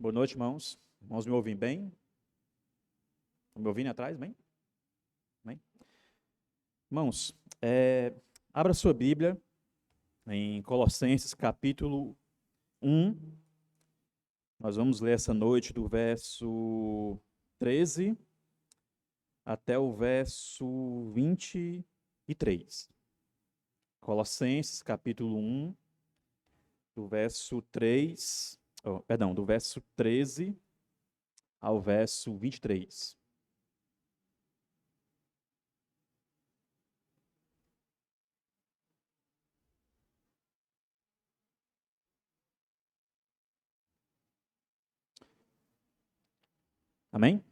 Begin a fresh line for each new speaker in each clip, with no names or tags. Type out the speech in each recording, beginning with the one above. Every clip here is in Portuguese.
Boa noite, irmãos. Irmãos, me ouvem bem? Estão me ouvindo atrás? Bem? Bem? Irmãos, abra sua Bíblia em Colossenses capítulo 1. Nós vamos ler essa noite do verso 13 até o verso 23. Colossenses capítulo 1, do verso 13 ao verso 23. Amém?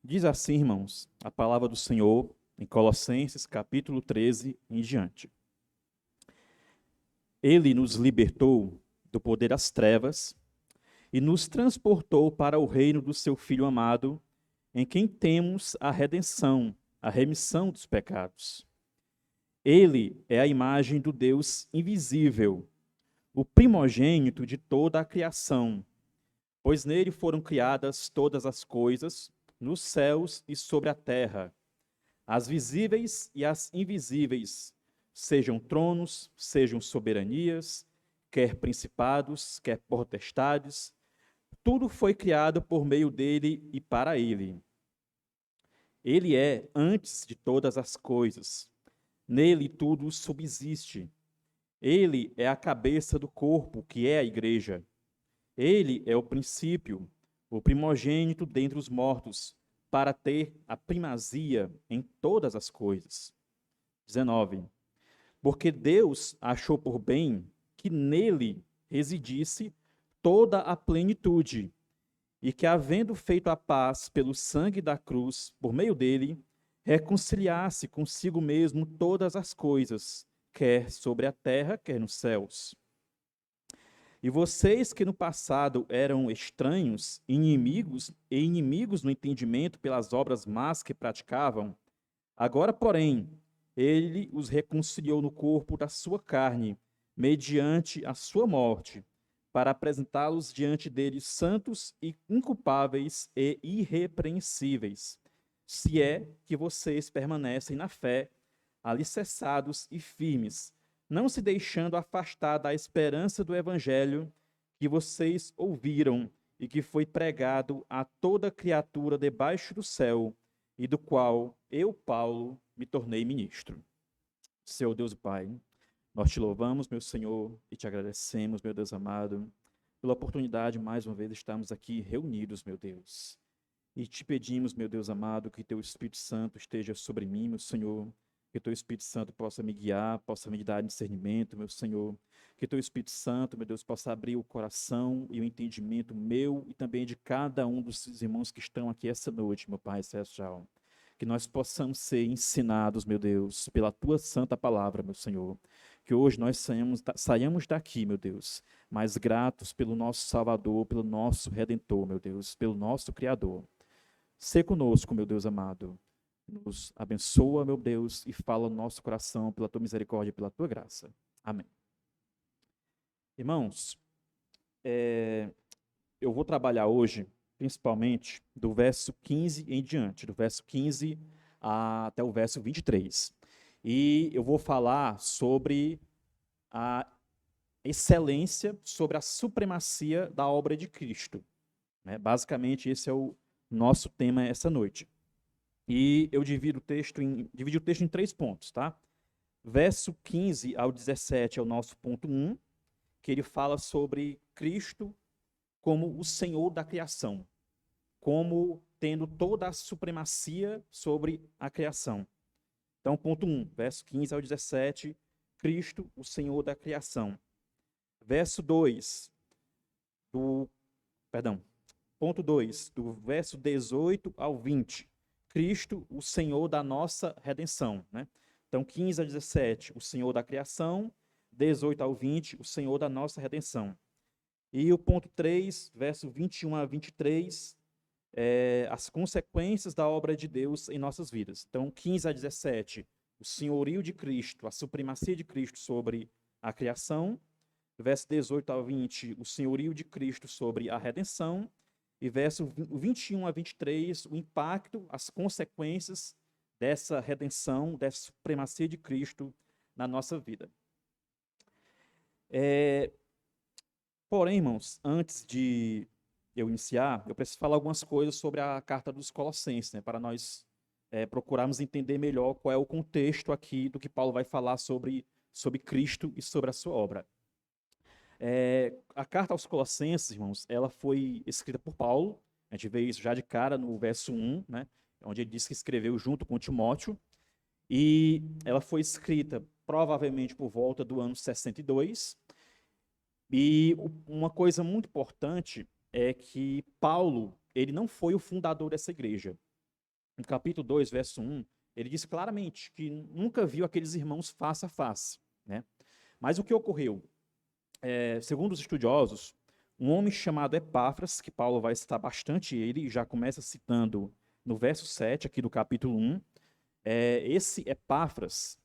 Diz assim, irmãos, a palavra do Senhor em Colossenses capítulo 13 em diante. Ele nos libertou do poder das trevas e nos transportou para o reino do seu Filho amado, em quem temos a redenção, a remissão dos pecados. Ele é a imagem do Deus invisível, o primogênito de toda a criação, pois nele foram criadas todas as coisas, nos céus e sobre a terra, as visíveis e as invisíveis, sejam tronos, sejam soberanias, quer principados, quer potestades, tudo foi criado por meio dele e para ele. Ele é antes de todas as coisas, nele tudo subsiste. Ele é a cabeça do corpo, que é a igreja. Ele é o princípio, o primogênito dentre os mortos, para ter a primazia em todas as coisas. 19. Porque Deus achou por bem que nele residisse toda a plenitude, e que, havendo feito a paz pelo sangue da cruz, por meio dele, reconciliasse consigo mesmo todas as coisas, quer sobre a terra, quer nos céus. E vocês que no passado eram estranhos, inimigos no entendimento pelas obras más que praticavam, agora, porém, ele os reconciliou no corpo da sua carne, mediante a sua morte, para apresentá-los diante dele santos e inculpáveis e irrepreensíveis, se é que vocês permanecem na fé, alicerçados e firmes, não se deixando afastar da esperança do evangelho que vocês ouviram e que foi pregado a toda criatura debaixo do céu, e do qual eu, Paulo, me tornei ministro. Senhor Deus e Pai, nós te louvamos, meu Senhor, e te agradecemos, meu Deus amado, pela oportunidade, mais uma vez, de estarmos aqui reunidos, meu Deus. E te pedimos, meu Deus amado, que teu Espírito Santo esteja sobre mim, meu Senhor, que teu Espírito Santo possa me guiar, possa me dar discernimento, meu Senhor, que teu Espírito Santo, meu Deus, possa abrir o coração e o entendimento meu e também de cada um dos irmãos que estão aqui essa noite, meu Pai celestial. Que nós possamos ser ensinados, meu Deus, pela tua santa palavra, meu Senhor. Que hoje nós saiamos daqui, meu Deus, mais gratos pelo nosso Salvador, pelo nosso Redentor, meu Deus, pelo nosso Criador. Sê conosco, meu Deus amado. Nos abençoa, meu Deus, e fala no nosso coração pela tua misericórdia e pela tua graça. Amém. Irmãos, eu vou trabalhar hoje, principalmente, do verso 15 em diante, do verso 15 até o verso 23. E eu vou falar sobre a excelência, sobre a supremacia da obra de Cristo. Basicamente, esse é o nosso tema essa noite. E eu dividi o texto em 3 pontos, tá? Verso 15 ao 17 é o nosso ponto 1, que ele fala sobre Cristo como o Senhor da criação, como tendo toda a supremacia sobre a criação. Então, ponto 1, verso 15 ao 17, Cristo, o Senhor da criação. Verso 2, ponto 2, do verso 18 ao 20, Cristo, o Senhor da nossa redenção, né? Então, 15 a 17, o Senhor da criação, 18 ao 20, o Senhor da nossa redenção. E o ponto 3, verso 21 a 23, as consequências da obra de Deus em nossas vidas. Então, 15 a 17, o senhorio de Cristo, a supremacia de Cristo sobre a criação. do verso 18 ao 20, o senhorio de Cristo sobre a redenção, e verso 21 a 23, o impacto, as consequências dessa redenção, dessa supremacia de Cristo na nossa vida. Porém, irmãos, antes de eu iniciar, eu preciso falar algumas coisas sobre a carta dos Colossenses, né, para nós procurarmos entender melhor qual é o contexto aqui do que Paulo vai falar sobre Cristo e sobre a sua obra. A carta aos Colossenses, irmãos, ela foi escrita por Paulo. A gente vê isso já de cara no verso 1, né, onde ele diz que escreveu junto com Timóteo. E ela foi escrita provavelmente por volta do ano 62. E uma coisa muito importante é que Paulo, ele não foi o fundador dessa igreja. No capítulo 2, verso 1, ele diz claramente que nunca viu aqueles irmãos face a face, né? Mas o que ocorreu? Segundo os estudiosos, um homem chamado Epáfras, que Paulo vai citar bastante ele, já começa citando no verso 7 aqui do capítulo 1, esse Epáfras,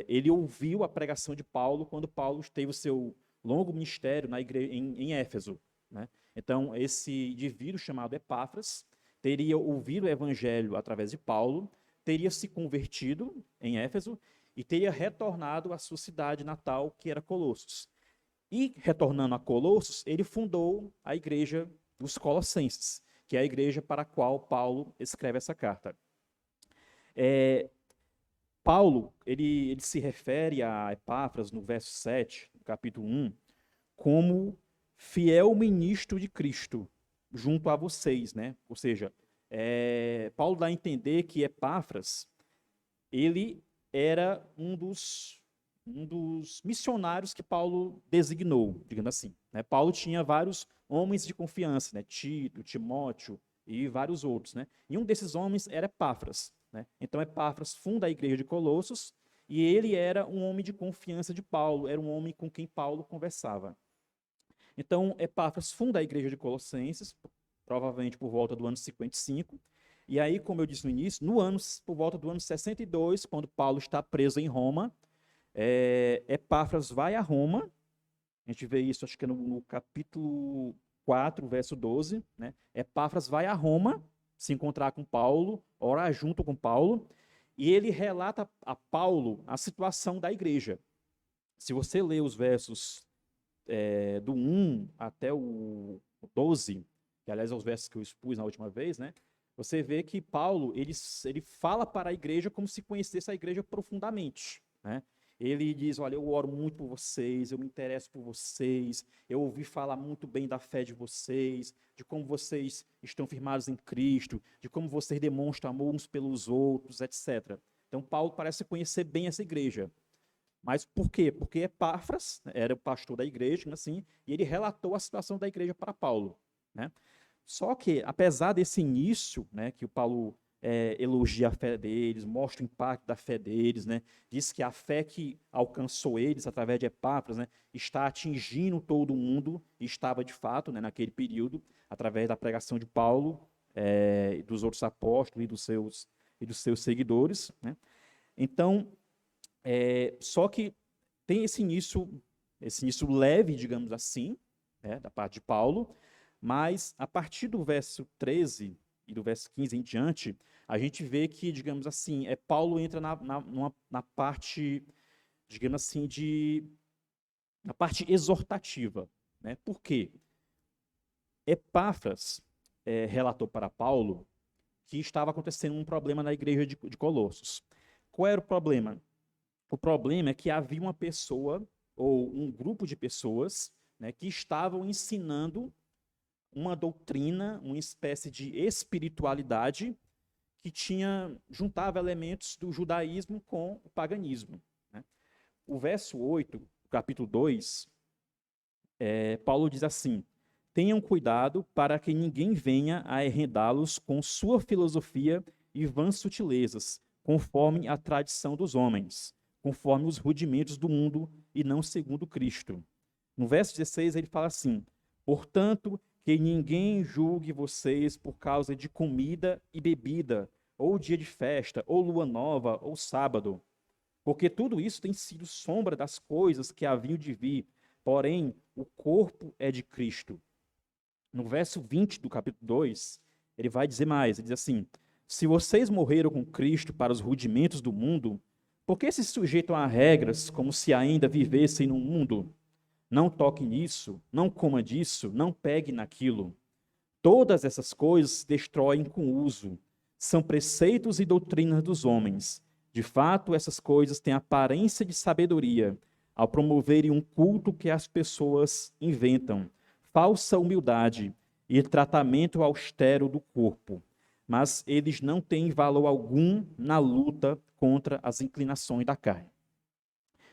ele ouviu a pregação de Paulo quando Paulo teve o seu longo ministério na igreja, em Éfeso, né? Então, esse indivíduo chamado Epáfras teria ouvido o evangelho através de Paulo, teria se convertido em Éfeso e teria retornado à sua cidade natal, que era Colossos. E, retornando a Colossos, ele fundou a igreja dos Colossenses, que é a igreja para a qual Paulo escreve essa carta. Paulo, ele se refere a Epáfras no verso 7, do capítulo 1, como fiel ministro de Cristo junto a vocês, né? Ou seja, Paulo dá a entender que Epáfras, ele era um dos missionários que Paulo designou, digamos assim, né? Paulo tinha vários homens de confiança, né? Tito, Timóteo e vários outros, né? E um desses homens era Epáfras, né? Então Epáfras funda a igreja de Colossos e ele era um homem de confiança de Paulo, era um homem com quem Paulo conversava. Então Epáfras funda a igreja de Colossenses, provavelmente por volta do ano 55. E aí, como eu disse no início, por volta do ano 62, quando Paulo está preso em Roma, Epáfras vai a Roma. A gente vê isso, acho que é no capítulo 4, verso 12, né? Epáfras vai a Roma se encontrar com Paulo, orar junto com Paulo, e ele relata a Paulo a situação da igreja. Se você ler os versos do 1 até o 12, que aliás é os versos que eu expus na última vez, né? Você vê que Paulo, ele fala para a igreja como se conhecesse a igreja profundamente, né? Ele diz, olha, eu oro muito por vocês, eu me interesso por vocês, eu ouvi falar muito bem da fé de vocês, de como vocês estão firmados em Cristo, de como vocês demonstram amor uns pelos outros, etc. Então, Paulo parece conhecer bem essa igreja. Mas por quê? Porque Epáfras era o pastor da igreja, assim, e ele relatou a situação da igreja para Paulo, né? Só que, apesar desse início, né, que o Paulo elogia a fé deles, mostra o impacto da fé deles, né, diz que a fé que alcançou eles através de Epáfras, né, está atingindo todo mundo, e estava de fato, né, naquele período, através da pregação de Paulo, dos outros apóstolos e dos seus seguidores, né? Então, só que tem esse início leve, digamos assim, né, da parte de Paulo, mas a partir do verso 13 e do verso 15 em diante, a gente vê que, digamos assim, Paulo entra na parte, digamos assim, na parte exortativa, né? Por quê? Epáfras relatou para Paulo que estava acontecendo um problema na igreja de Colossos. Qual era o problema? O problema é que havia uma pessoa, ou um grupo de pessoas, né, que estavam ensinando uma doutrina, uma espécie de espiritualidade que juntava elementos do judaísmo com o paganismo, né? O verso 8, capítulo 2, Paulo diz assim: tenham cuidado para que ninguém venha a arrendá-los com sua filosofia e vãs sutilezas, conforme a tradição dos homens, conforme os rudimentos do mundo e não segundo Cristo. No verso 16 ele fala assim: portanto, que ninguém julgue vocês por causa de comida e bebida, ou dia de festa, ou lua nova, ou sábado, porque tudo isso tem sido sombra das coisas que haviam de vir, Porém, o corpo é de Cristo. No verso 20 do capítulo 2, ele vai dizer mais, ele diz assim: se vocês morreram com Cristo para os rudimentos do mundo, por que se sujeitam a regras como se ainda vivessem no mundo? Não toque nisso, não coma disso, não pegue naquilo. Todas essas coisas se destroem com o uso. São preceitos e doutrinas dos homens. De fato, essas coisas têm aparência de sabedoria, ao promoverem um culto que as pessoas inventam, falsa humildade e tratamento austero do corpo. Mas eles não têm valor algum na luta contra as inclinações da carne.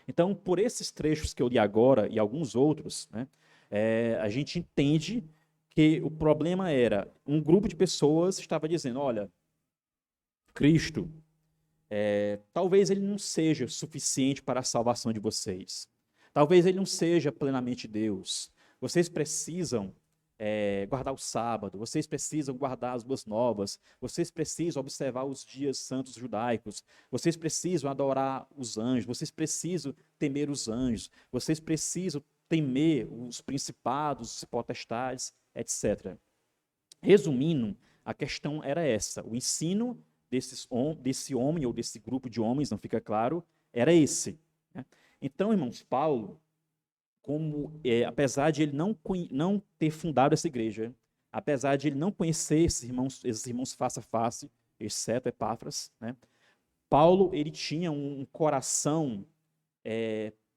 Então, por esses trechos que eu li agora e alguns outros, né, a gente entende que o problema era um grupo de pessoas estava dizendo: olha, Cristo, talvez ele não seja suficiente para a salvação de vocês. Talvez ele não seja plenamente Deus. Vocês precisam guardar o sábado, vocês precisam guardar as boas novas, vocês precisam observar os dias santos judaicos, vocês precisam adorar os anjos, vocês precisam temer os anjos, vocês precisam temer os principados, os potestades, etc. Resumindo, a questão era essa: o ensino desse homem ou desse grupo de homens, não fica claro, era esse, né? Então, irmãos, Paulo, apesar de ele não ter fundado essa igreja, apesar de ele não conhecer esses irmãos face a face, exceto Epáfras, né? Paulo, ele tinha um coração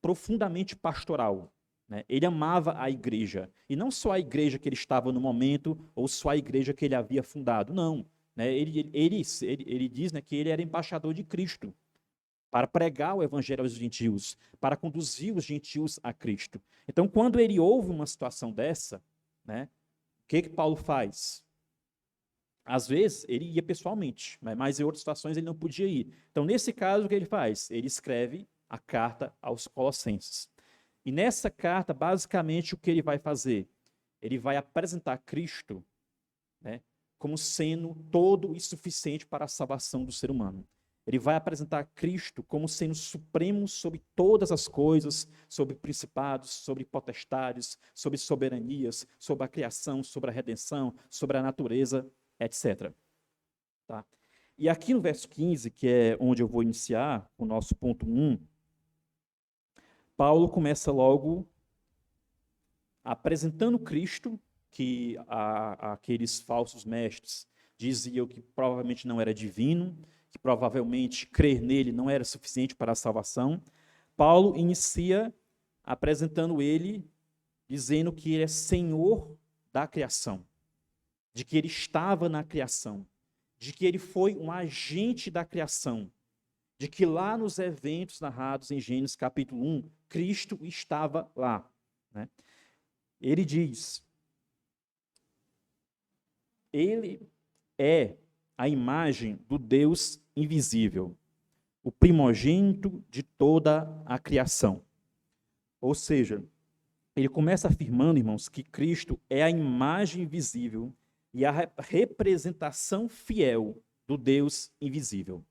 profundamente pastoral, né? Ele amava a igreja, e não só a igreja que ele estava no momento, ou só a igreja que ele havia fundado, não, né? Ele diz, né, que ele era embaixador de Cristo, para pregar o evangelho aos gentios, para conduzir os gentios a Cristo. Então, quando ele ouve uma situação dessa, né, o que Paulo faz? Às vezes, ele ia pessoalmente, mas em outras situações ele não podia ir. Então, nesse caso, o que ele faz? Ele escreve a carta aos Colossenses. E nessa carta, basicamente, o que ele vai fazer? Ele vai apresentar Cristo, né, como sendo todo e suficiente para a salvação do ser humano. Ele vai apresentar Cristo como sendo supremo sobre todas as coisas, sobre principados, sobre potestades, sobre soberanias, sobre a criação, sobre a redenção, sobre a natureza, etc. Tá? E aqui no verso 15, que é onde eu vou iniciar o nosso ponto 1, Paulo começa logo apresentando Cristo, que aqueles falsos mestres diziam que provavelmente não era divino, que provavelmente crer nele não era suficiente para a salvação. Paulo inicia apresentando ele, dizendo que ele é Senhor da criação, de que ele estava na criação, de que ele foi um agente da criação, de que lá nos eventos narrados em Gênesis capítulo 1, Cristo estava lá, né? Ele diz: ele é a imagem do Deus invisível, o primogênito de toda a criação. Ou seja, ele começa afirmando, irmãos, que Cristo é a imagem visível e a representação fiel do Deus invisível,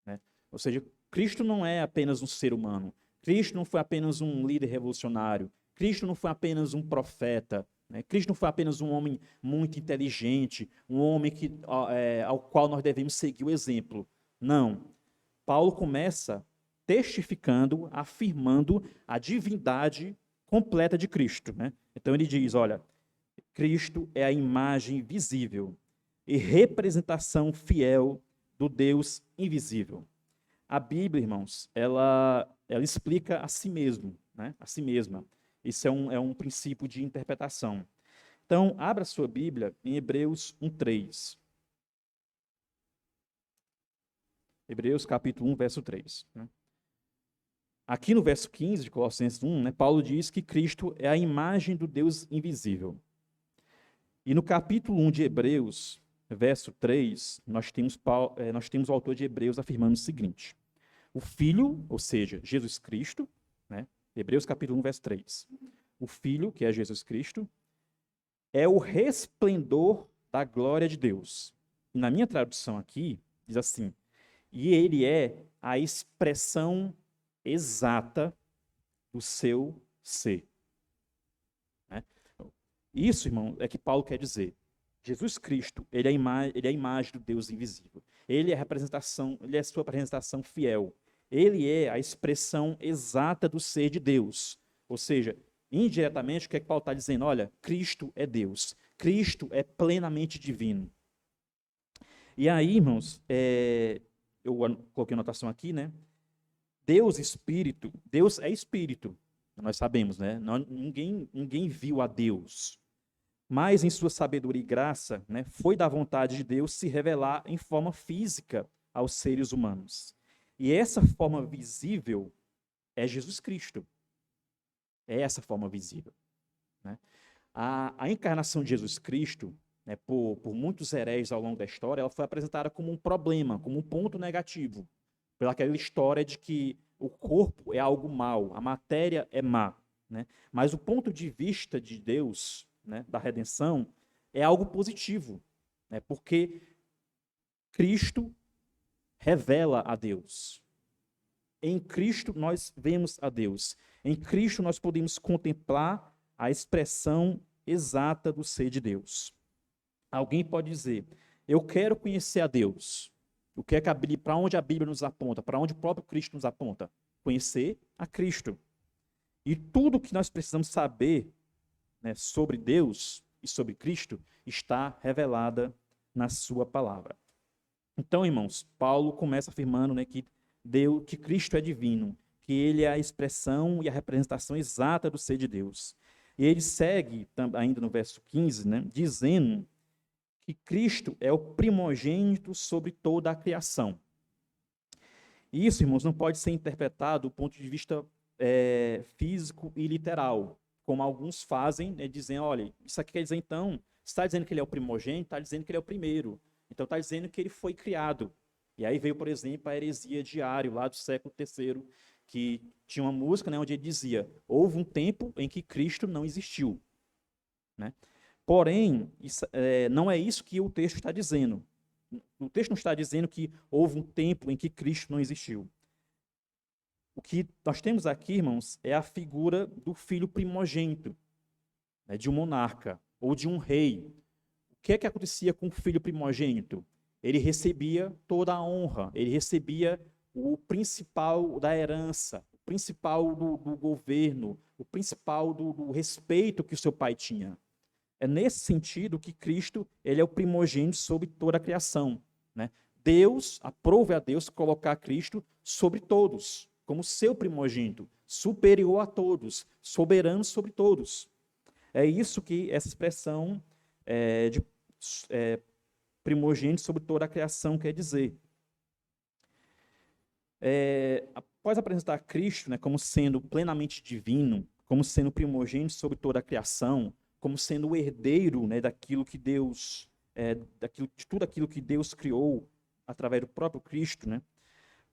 né? Ou seja, Cristo não é apenas um ser humano, Cristo não foi apenas um líder revolucionário, Cristo não foi apenas um profeta, né? Cristo não foi apenas um homem muito inteligente, um homem ao qual nós devemos seguir o exemplo. Não. Paulo começa testificando, afirmando a divindade completa de Cristo, né? Então ele diz: olha, Cristo é a imagem visível e representação fiel do Deus invisível. A Bíblia, irmãos, ela explica a si mesmo, né? A si mesma. Isso é um princípio de interpretação. Então, abra sua Bíblia em Hebreus 1:3. Hebreus capítulo 1, verso 3. Né? Aqui no verso 15 de Colossenses 1, né, Paulo diz que Cristo é a imagem do Deus invisível. E no capítulo 1 de Hebreus, verso 3, nós temos o autor de Hebreus afirmando o seguinte: o Filho, ou seja, Jesus Cristo, né, Hebreus capítulo 1, verso 3, o Filho, que é Jesus Cristo, é o resplendor da glória de Deus. E na minha tradução aqui, diz assim: e ele é a expressão exata do seu ser. Isso, irmão, é que Paulo quer dizer. Jesus Cristo, ele é a imagem do Deus invisível. Ele é a representação, ele é a sua representação fiel. Ele é a expressão exata do ser de Deus. Ou seja, indiretamente, o que é que Paulo está dizendo? Olha, Cristo é Deus. Cristo é plenamente divino. E aí, irmãos, eu coloquei anotação aqui, né? Deus Espírito, Deus é Espírito. Nós sabemos, né? Ninguém viu a Deus. Mas em sua sabedoria e graça, né, foi da vontade de Deus se revelar em forma física aos seres humanos. E essa forma visível é Jesus Cristo. É essa forma visível. Né? A encarnação de Jesus Cristo, né, por muitos hereges ao longo da história, ela foi apresentada como um problema, como um ponto negativo. Pelaquela história de que o corpo é algo mau, a matéria é má. Né? Mas o ponto de vista de Deus, né, da redenção, é algo positivo, né, porque Cristo revela a Deus. Em Cristo nós vemos a Deus. Em Cristo nós podemos contemplar a expressão exata do ser de Deus. Alguém pode dizer, eu quero conhecer a Deus. O que é que para onde a Bíblia nos aponta? Para onde o próprio Cristo nos aponta? Conhecer a Cristo. E tudo que nós precisamos saber, né, sobre Deus e sobre Cristo está revelada na sua palavra. Então, irmãos, Paulo começa afirmando, né, que Cristo é divino, que ele é a expressão e a representação exata do ser de Deus. E ele segue, ainda no verso 15, né, dizendo que Cristo é o primogênito sobre toda a criação. E isso, irmãos, não pode ser interpretado do ponto de vista físico e literal, como alguns fazem, né, dizem, olha, isso aqui quer dizer então, está dizendo que ele é o primogênito, está dizendo que ele é o primeiro. Então está dizendo que ele foi criado. E aí veio, por exemplo, a heresia de Ario, lá do século III, que tinha uma música, né, onde ele dizia, houve um tempo em que Cristo não existiu. Né? Porém, não é isso que o texto está dizendo. O texto não está dizendo que houve um tempo em que Cristo não existiu. O que nós temos aqui, irmãos, é a figura do filho primogênito, né, de um monarca ou de um rei. O que é que acontecia com o filho primogênito? Ele recebia toda a honra, ele recebia o principal da herança, o principal do governo, o principal do respeito que o seu pai tinha. É nesse sentido que Cristo, ele é o primogênito sobre toda a criação. Né? Deus, aprove a Deus colocar Cristo sobre todos, como seu primogênito, superior a todos, soberano sobre todos. É isso que essa expressão de primogênito sobre toda a criação quer dizer. Após apresentar Cristo, né, como sendo plenamente divino, como sendo primogênito sobre toda a criação, como sendo o herdeiro, né, daquilo que Deus, de tudo aquilo que Deus criou através do próprio Cristo, né?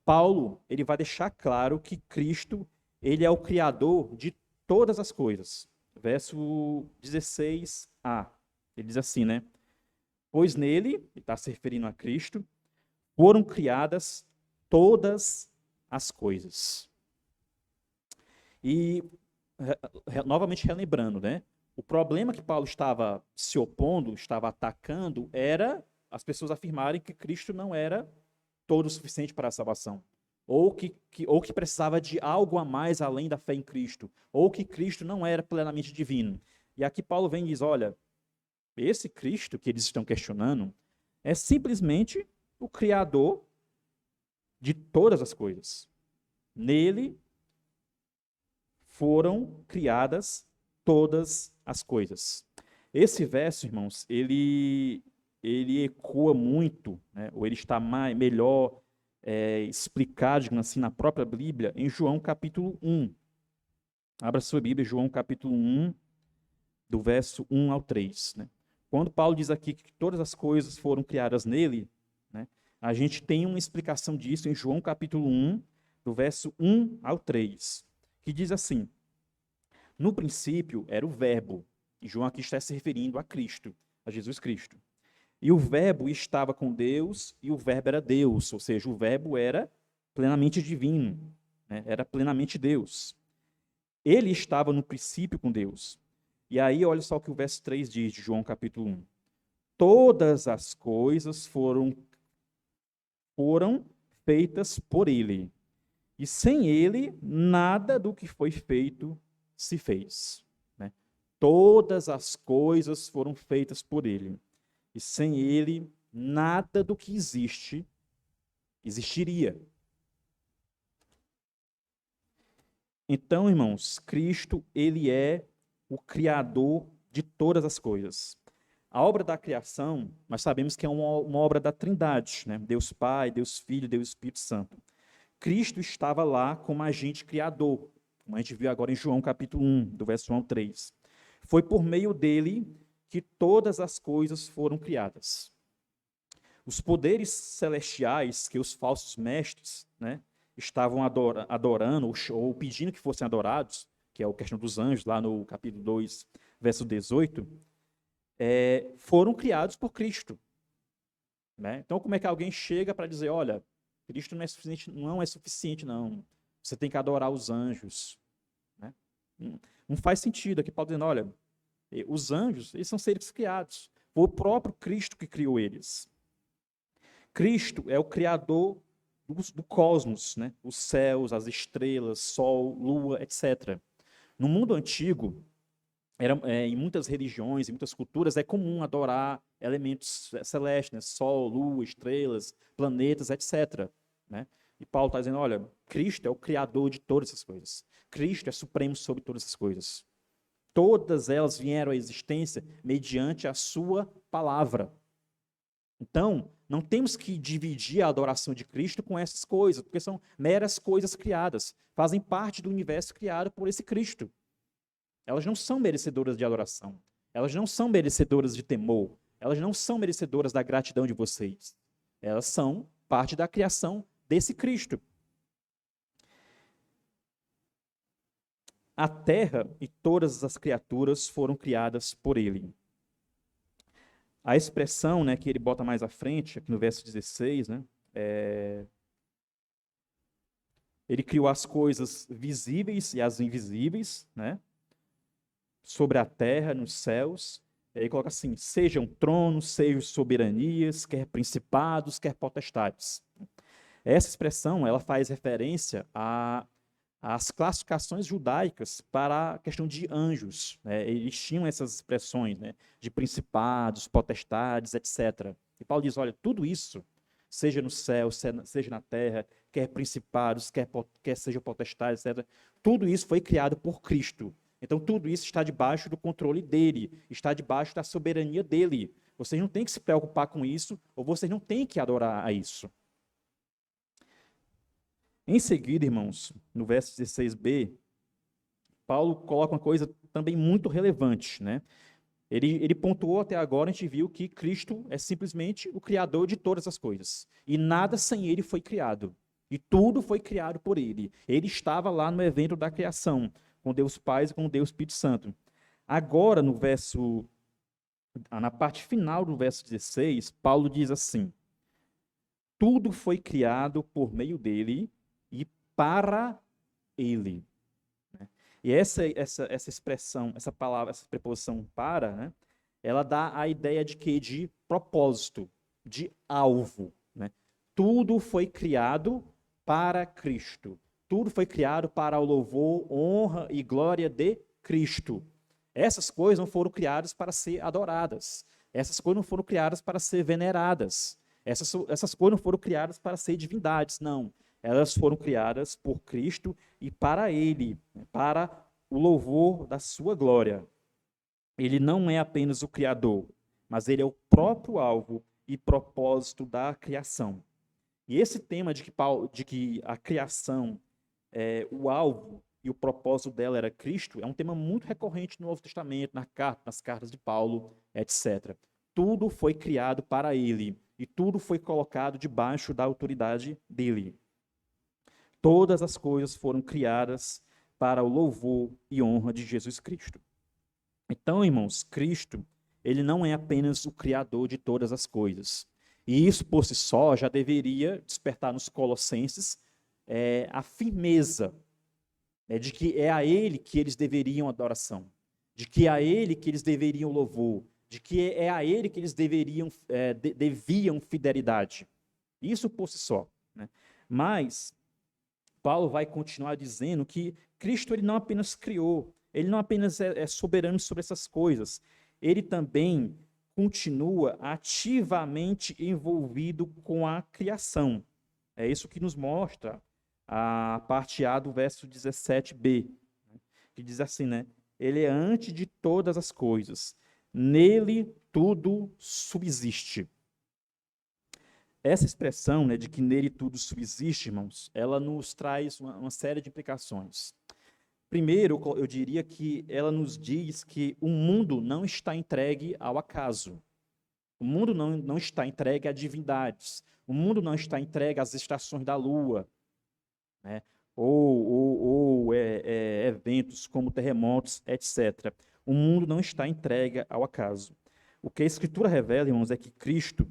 Paulo, ele vai deixar claro que Cristo, ele é o criador de todas as coisas. Verso 16a, ele diz assim, né? Pois nele, ele está se referindo a Cristo, foram criadas todas as coisas. E, novamente relembrando, né? O problema que Paulo estava se opondo, estava atacando, era as pessoas afirmarem que Cristo não era todo o suficiente para a salvação, ou que precisava de algo a mais além da fé em Cristo, ou que Cristo não era plenamente divino. E aqui Paulo vem e diz, olha, esse Cristo que eles estão questionando é simplesmente o Criador de todas as coisas. Nele foram criadas todas as coisas. Esse verso, irmãos, ele ecoa muito, né, ou ele está melhor explicado, digamos assim, na própria Bíblia, em João capítulo 1. Abra sua Bíblia, João capítulo 1, do verso 1 ao 3. Né? Quando Paulo diz aqui que todas as coisas foram criadas nele, né, a gente tem uma explicação disso em João capítulo 1, do verso 1 ao 3, que diz assim, no princípio era o verbo, e João aqui está se referindo a Cristo, a Jesus Cristo. E o verbo estava com Deus, e o verbo era Deus, ou seja, o verbo era plenamente divino, né? Era plenamente Deus. Ele estava no princípio com Deus. E aí, olha só o que o verso 3 diz de João capítulo 1. Todas as coisas foram feitas por ele. E sem ele, nada do que foi feito se fez. Né? Todas as coisas foram feitas por ele. E sem ele, nada do que existe existiria. Então, irmãos, Cristo, ele é o Criador de todas as coisas. A obra da criação, nós sabemos que é uma obra da Trindade, né? Deus Pai, Deus Filho, Deus Espírito Santo. Cristo estava lá como agente criador, como a gente viu agora em João capítulo 1, do verso 1 ao 3. Foi por meio dele que todas as coisas foram criadas. Os poderes celestiais que os falsos mestres, né, estavam adorando ou pedindo que fossem adorados, que é a questão dos anjos, lá no capítulo 2, verso 18, foram criados por Cristo. Né? Então, como é que alguém chega para dizer, olha, Cristo não é suficiente, não. Você tem que adorar os anjos. Né? Não faz sentido. Aqui Paulo dizendo, olha, os anjos, eles são seres criados. Foi o próprio Cristo que criou eles. Cristo é o criador do cosmos, né? Os céus, as estrelas, sol, lua, etc. No mundo antigo, em muitas religiões, em muitas culturas, é comum adorar elementos celestes, né? Sol, lua, estrelas, planetas, etc. Né? E Paulo está dizendo, olha, Cristo é o criador de todas essas coisas. Cristo é supremo sobre todas essas coisas. Todas elas vieram à existência mediante a sua palavra. Então, não temos que dividir a adoração de Cristo com essas coisas, porque são meras coisas criadas, fazem parte do universo criado por esse Cristo. Elas não são merecedoras de adoração, elas não são merecedoras de temor, elas não são merecedoras da gratidão de vocês. Elas são parte da criação desse Cristo. A terra e todas as criaturas foram criadas por ele. A expressão, né, que ele bota mais à frente, aqui no verso 16, né, ele criou as coisas visíveis e as invisíveis, né, sobre a terra, nos céus. Ele coloca assim, sejam tronos, sejam soberanias, quer principados, quer potestades. Essa expressão, ela faz referência às classificações judaicas para a questão de anjos. Né? Eles tinham essas expressões, né, de principados, potestades, etc. E Paulo diz, olha, tudo isso, seja no céu, seja na terra, quer principados, quer seja potestades, etc., tudo isso foi criado por Cristo. Então, tudo isso está debaixo do controle dele, está debaixo da soberania dele. Vocês não têm que se preocupar com isso, ou vocês não têm que adorar a isso. Em seguida, irmãos, no verso 16b, Paulo coloca uma coisa também muito relevante, né? Ele pontuou até agora, a gente viu que Cristo é simplesmente o criador de todas as coisas. E nada sem ele foi criado. E tudo foi criado por ele. Ele estava lá no evento da criação, com Deus Pai e com Deus Espírito Santo. Agora, na parte final do verso 16, Paulo diz assim, tudo foi criado por meio dele e para ele. E essa expressão, essa palavra, essa preposição para, né, ela dá a ideia de quê? De propósito, de alvo. Né? Tudo foi criado para Cristo. Tudo foi criado para o louvor, honra e glória de Cristo. Essas coisas não foram criadas para ser adoradas. Essas coisas não foram criadas para ser veneradas. Essas coisas não foram criadas para ser divindades, não. Elas foram criadas por Cristo e para Ele, para o louvor da sua glória. Ele não é apenas o Criador, mas Ele é o próprio alvo e propósito da criação. E esse tema de que a criação, o alvo e o propósito dela era Cristo, é um tema muito recorrente no Novo Testamento, nas cartas de Paulo, etc. Tudo foi criado para Ele e tudo foi colocado debaixo da autoridade dele. Todas as coisas foram criadas para o louvor e honra de Jesus Cristo. Então, irmãos, Cristo, ele não é apenas o criador de todas as coisas. E isso, por si só, já deveria despertar nos Colossenses a firmeza de que é a ele que eles deveriam adoração. de que é a ele que eles deveriam louvor, de que é a ele que eles deviam fidelidade. Isso por si só, né? Mas Paulo vai continuar dizendo que Cristo ele não apenas criou, ele não apenas é soberano sobre essas coisas, ele também continua ativamente envolvido com a criação. É isso que nos mostra a parte A do verso 17b, que diz assim, né? Ele é antes de todas as coisas, nele tudo subsiste. Essa expressão, né, de que nele tudo subsiste, irmãos, ela nos traz uma série de implicações. Primeiro, eu diria que ela nos diz que o mundo não está entregue ao acaso. O mundo não está entregue a divindades. O mundo não está entregue às estações da lua, né? Ou eventos como terremotos, etc. O mundo não está entregue ao acaso. O que a Escritura revela, irmãos, é que Cristo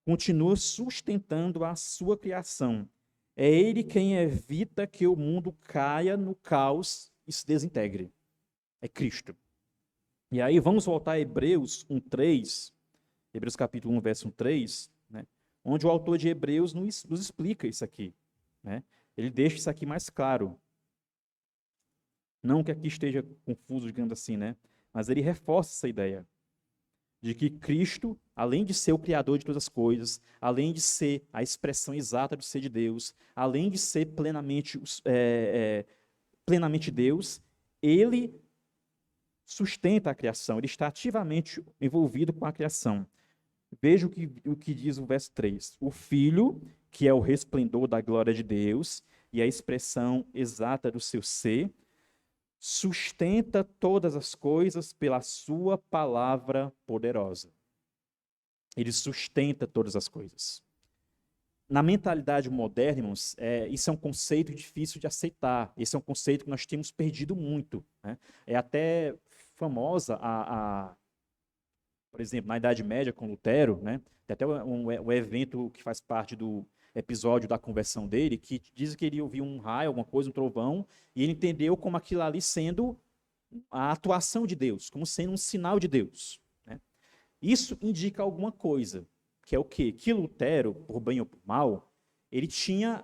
continua sustentando a sua criação. É Ele quem evita que o mundo caia no caos e se desintegre. É Cristo. E aí vamos voltar a Hebreus 1:3, Hebreus capítulo 1, verso 3, né, onde o autor de Hebreus nos explica isso aqui, né? Ele deixa isso aqui mais claro. Não que aqui esteja confuso, digamos assim, né? Mas ele reforça essa ideia de que Cristo, além de ser o Criador de todas as coisas, além de ser a expressão exata do ser de Deus, além de ser plenamente Deus, ele sustenta a criação, ele está ativamente envolvido com a criação. Veja o que diz o verso 3. O Filho, que é o resplendor da glória de Deus e a expressão exata do seu ser, sustenta todas as coisas pela sua palavra poderosa. Ele sustenta todas as coisas. Na mentalidade moderna, irmãos, isso é um conceito difícil de aceitar. Esse é um conceito que nós temos perdido muito, né? É até famosa por exemplo, na Idade Média com Lutero, né? Tem até um evento que faz parte do episódio da conversão dele, que diz que ele ouviu um raio, alguma coisa, um trovão, e ele entendeu como aquilo ali sendo a atuação de Deus, como sendo um sinal de Deus, né? Isso indica alguma coisa, que é o quê? Que Lutero, por bem ou por mal, ele tinha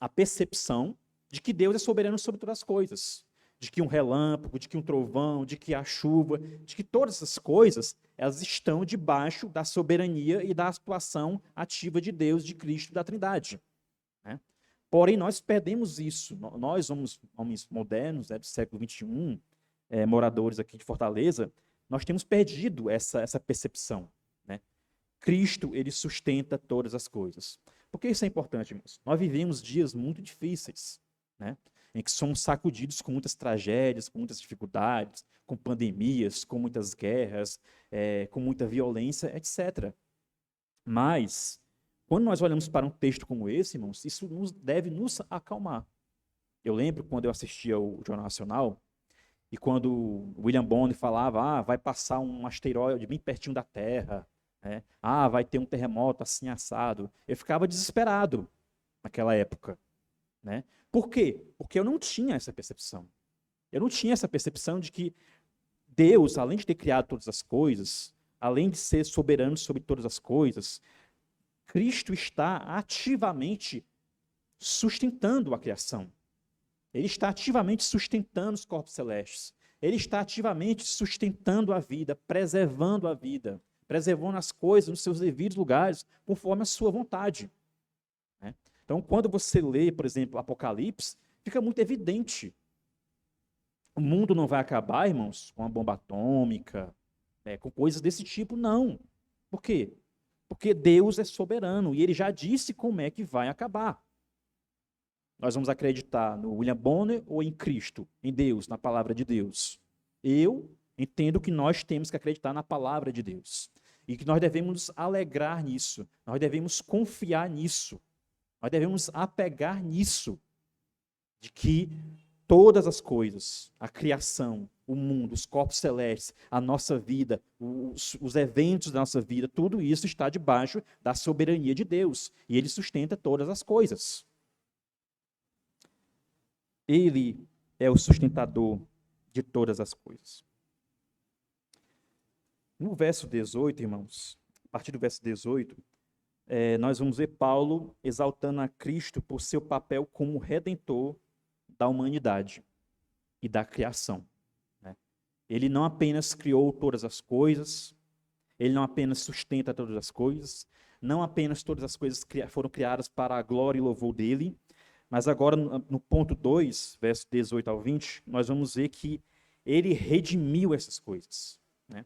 a percepção de que Deus é soberano sobre todas as coisas, de que um relâmpago, de que um trovão, de que a chuva, de que todas essas coisas, elas estão debaixo da soberania e da atuação ativa de Deus, de Cristo, da Trindade, né? Porém, nós perdemos isso. Nós, homens modernos, né, do século XXI, moradores aqui de Fortaleza, nós temos perdido essa percepção, né? Cristo, ele sustenta todas as coisas. Por que isso é importante, irmãos? Nós vivemos dias muito difíceis, né? Em que somos sacudidos com muitas tragédias, com muitas dificuldades, com pandemias, com muitas guerras, com muita violência, etc. Mas, quando nós olhamos para um texto como esse, irmãos, isso deve nos acalmar. Eu lembro quando eu assistia o Jornal Nacional, e quando o William Bonner falava, vai passar um asteroide bem pertinho da Terra, né? Vai ter um terremoto assim assado. Eu ficava desesperado naquela época, né? Por quê? Porque eu não tinha essa percepção. Eu não tinha essa percepção de que Deus, além de ter criado todas as coisas, além de ser soberano sobre todas as coisas, Cristo está ativamente sustentando a criação. Ele está ativamente sustentando os corpos celestes. Ele está ativamente sustentando a vida, preservando as coisas nos seus devidos lugares, conforme a sua vontade, né? Então, quando você lê, por exemplo, Apocalipse, fica muito evidente. O mundo não vai acabar, irmãos, com uma bomba atômica, com coisas desse tipo, não. Por quê? Porque Deus é soberano e ele já disse como é que vai acabar. Nós vamos acreditar no William Bonner ou em Cristo, em Deus, na palavra de Deus? Eu entendo que nós temos que acreditar na palavra de Deus e que nós devemos nos alegrar nisso, nós devemos confiar nisso. Nós devemos apegar nisso, de que todas as coisas, a criação, o mundo, os corpos celestes, a nossa vida, os eventos da nossa vida, tudo isso está debaixo da soberania de Deus. E Ele sustenta todas as coisas. Ele é o sustentador de todas as coisas. No verso 18, irmãos, a partir do verso 18, nós vamos ver Paulo exaltando a Cristo por seu papel como redentor da humanidade e da criação, né? Ele não apenas criou todas as coisas, ele não apenas sustenta todas as coisas, não apenas todas as coisas foram criadas para a glória e louvor dele, mas agora no ponto 2, verso 18 ao 20, nós vamos ver que ele redimiu essas coisas, né?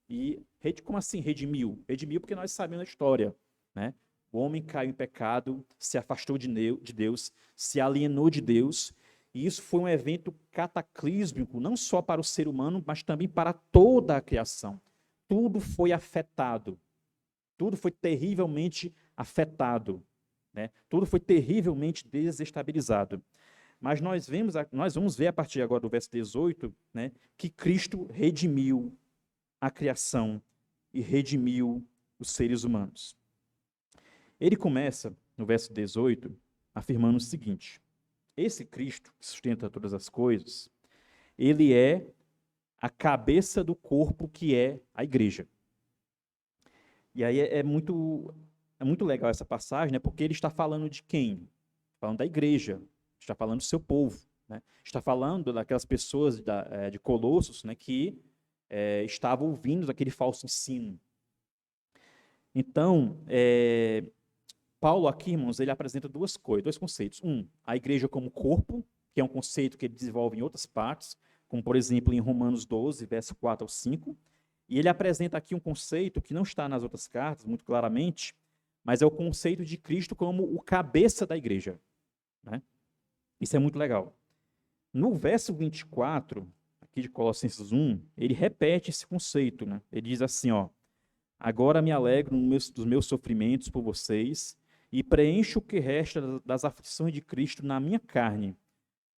E como assim redimiu? Redimiu porque nós sabemos a história, né? O homem caiu em pecado, se afastou de Deus, se alienou de Deus, e isso foi um evento cataclísmico, não só para o ser humano, mas também para toda a criação. Tudo foi afetado, tudo foi terrivelmente afetado, né? Tudo foi terrivelmente desestabilizado. Mas nós vamos ver a partir agora do verso 18, né, que Cristo redimiu a criação e redimiu os seres humanos. Ele começa, no verso 18, afirmando o seguinte: esse Cristo que sustenta todas as coisas, ele é a cabeça do corpo que é a igreja. E aí é muito legal essa passagem, né, porque ele está falando de quem? Falando da igreja, está falando do seu povo, né? Está falando daquelas pessoas de Colossos, né, que estavam ouvindo aquele falso ensino. Então, Paulo aqui, irmãos, ele apresenta dois conceitos. A igreja como corpo, que é um conceito que ele desenvolve em outras partes, como, por exemplo, em Romanos 12, verso 4 ao 5. E ele apresenta aqui um conceito que não está nas outras cartas, muito claramente, mas é o conceito de Cristo como o cabeça da igreja, né? Isso é muito legal. No verso 24, aqui de Colossenses 1, ele repete esse conceito, né? Ele diz assim, ó: agora me alegro dos meus sofrimentos por vocês e preencho o que resta das aflições de Cristo na minha carne,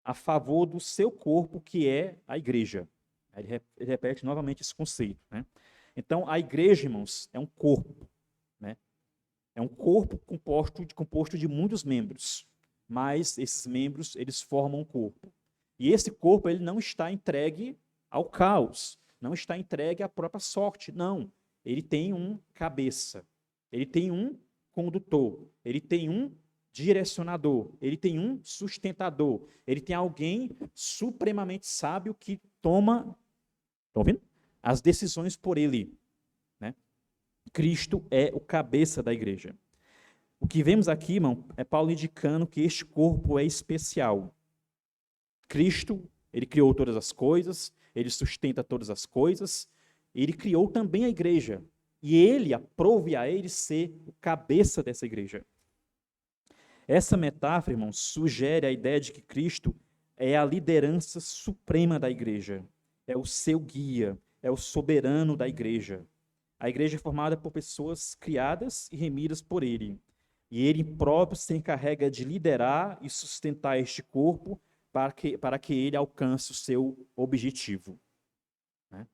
a favor do seu corpo, que é a igreja. Ele repete novamente esse conceito, né? Então, a igreja, irmãos, é um corpo, né? É um corpo composto de muitos membros, mas esses membros, eles formam um corpo. E esse corpo, ele não está entregue ao caos, não está entregue à própria sorte, não. Ele tem um cabeça, ele tem um condutor, ele tem um direcionador, ele tem um sustentador, ele tem alguém supremamente sábio que toma, estão ouvindo? As decisões por ele, né? Cristo é o cabeça da igreja. O que vemos aqui, irmão, é Paulo indicando que este corpo é especial. Cristo, ele criou todas as coisas, ele sustenta todas as coisas, ele criou também a igreja. E ele aprove a ele ser o cabeça dessa igreja. Essa metáfora, irmãos, sugere a ideia de que Cristo é a liderança suprema da igreja, é o seu guia, é o soberano da igreja. A igreja é formada por pessoas criadas e remidas por ele. E ele próprio se encarrega de liderar e sustentar este corpo para que ele alcance o seu objetivo, né?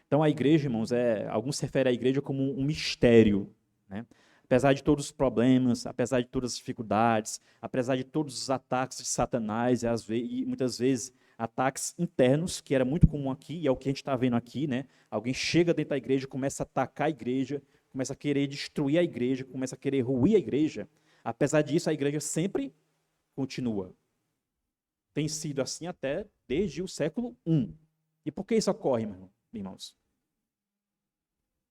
Então, a igreja, irmãos, alguns se referem à igreja como um mistério, né? Apesar de todos os problemas, apesar de todas as dificuldades, apesar de todos os ataques de Satanás e muitas vezes ataques internos, que era muito comum aqui, e é o que a gente está vendo aqui, né? Alguém chega dentro da igreja, começa a atacar a igreja, começa a querer destruir a igreja, começa a querer ruir a igreja. Apesar disso, a igreja sempre continua. Tem sido assim até desde o século I. E por que isso ocorre, irmãos?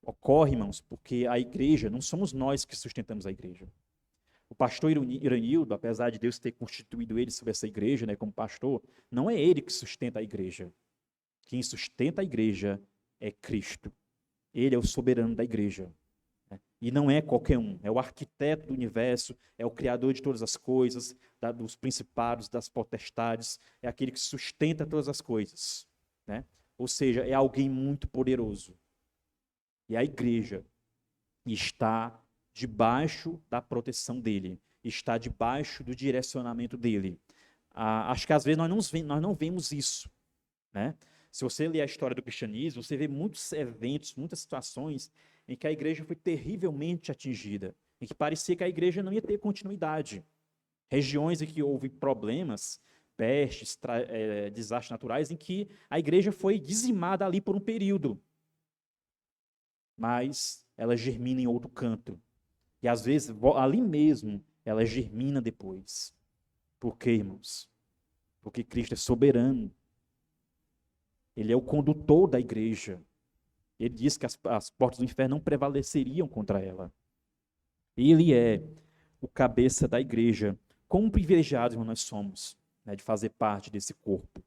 Ocorre, irmãos, porque a igreja, não somos nós que sustentamos a igreja. O pastor Iranildo, apesar de Deus ter constituído ele sobre essa igreja, né, como pastor, não é ele que sustenta a igreja. Quem sustenta a igreja é Cristo. Ele é o soberano da igreja. E não é qualquer um, é o arquiteto do universo, é o criador de todas as coisas, dos principados, das potestades, é aquele que sustenta todas as coisas, né? Ou seja, é alguém muito poderoso. E a igreja está debaixo da proteção dele, está debaixo do direcionamento dele. Acho que às vezes nós não vemos isso, né? Se você ler a história do cristianismo, você vê muitos eventos, muitas situações em que a igreja foi terrivelmente atingida, em que parecia que a igreja não ia ter continuidade. Regiões em que houve problemas, pestes, desastres naturais, em que a igreja foi dizimada ali por um período. Mas ela germina em outro canto. E às vezes, ali mesmo, ela germina depois. Por quê, irmãos? Porque Cristo é soberano. Ele é o condutor da igreja. Ele diz que as portas do inferno não prevaleceriam contra ela. Ele é o cabeça da igreja. Quão privilegiados nós somos, né, de fazer parte desse corpo.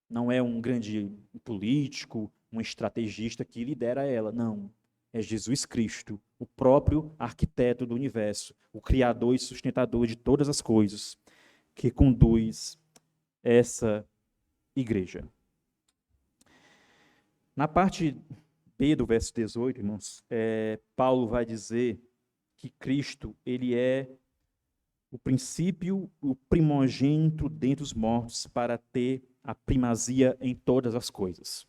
Não é um grande político, um estrategista que lidera ela, não. É Jesus Cristo, o próprio arquiteto do universo, o criador e sustentador de todas as coisas, que conduz essa igreja. Na parte B do verso 18, irmãos, Paulo vai dizer que Cristo, ele é o princípio, o primogênito dentre os mortos para ter a primazia em todas as coisas.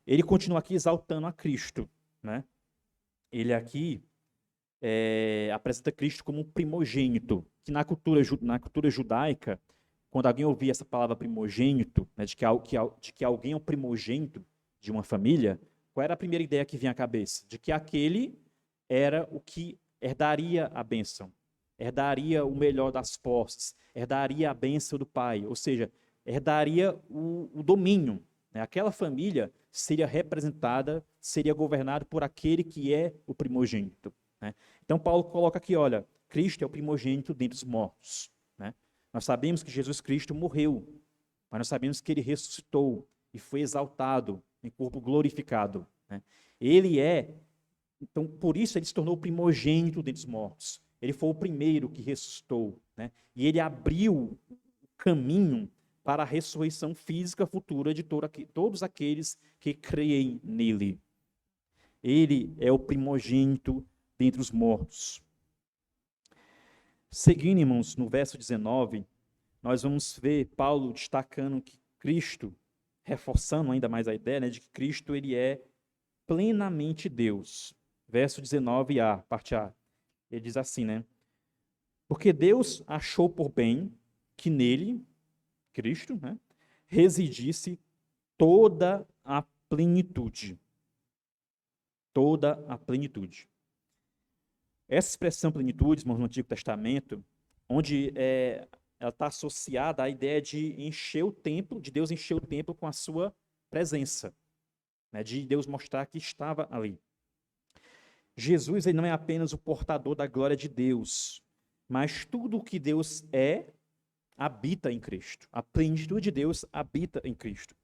Ele continua aqui exaltando a Cristo, né? Ele aqui apresenta Cristo como um primogênito, que na cultura judaica, quando alguém ouvia essa palavra primogênito, né, de que alguém é o primogênito de uma família, qual era a primeira ideia que vinha à cabeça? De que aquele era o que herdaria a bênção, herdaria o melhor das posses, herdaria a bênção do pai, ou seja, herdaria o domínio. Né? Aquela família seria representada, seria governada por aquele que é o primogênito. Né? Então Paulo coloca aqui, olha, Cristo é o primogênito dentre os mortos. Né? Nós sabemos que Jesus Cristo morreu, mas nós sabemos que ele ressuscitou e foi exaltado em corpo glorificado. Né? Ele então por isso ele se tornou o primogênito dentre os mortos. Ele foi o primeiro que ressuscitou, né? E ele abriu o caminho para a ressurreição física futura de todos aqueles que creem nele. Ele é o primogênito dentre os mortos. Seguindo, irmãos, no verso 19, nós vamos ver Paulo destacando que Cristo, reforçando ainda mais a ideia, né, de que Cristo ele é plenamente Deus. Verso 19a, parte A. Ele diz assim, né? Porque Deus achou por bem que nele, Cristo, né, residisse toda a plenitude. Toda a plenitude. Essa expressão plenitude, irmãos, no Antigo Testamento, onde ela está associada à ideia de encher o templo, de Deus encher o templo com a sua presença, né, de Deus mostrar que estava ali. Jesus ele não é apenas o portador da glória de Deus, mas tudo o que Deus habita em Cristo. A plenitude de Deus habita em Cristo.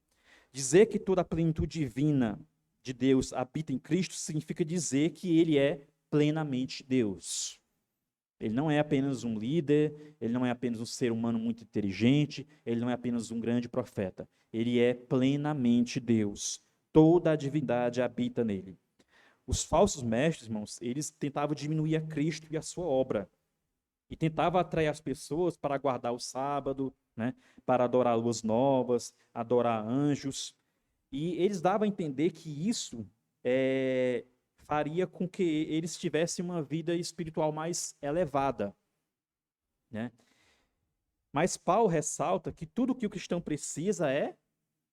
Dizer que toda a plenitude divina de Deus habita em Cristo significa dizer que ele é plenamente Deus. Ele não é apenas um líder, ele não é apenas um ser humano muito inteligente, ele não é apenas um grande profeta. Ele é plenamente Deus. Toda a divindade habita nele. Os falsos mestres, irmãos, eles tentavam diminuir a Cristo e a sua obra. E tentavam atrair as pessoas para guardar o sábado, né, para adorar luas novas, adorar anjos. E eles davam a entender que isso faria com que eles tivessem uma vida espiritual mais elevada. Né? Mas Paulo ressalta que tudo o que o cristão precisa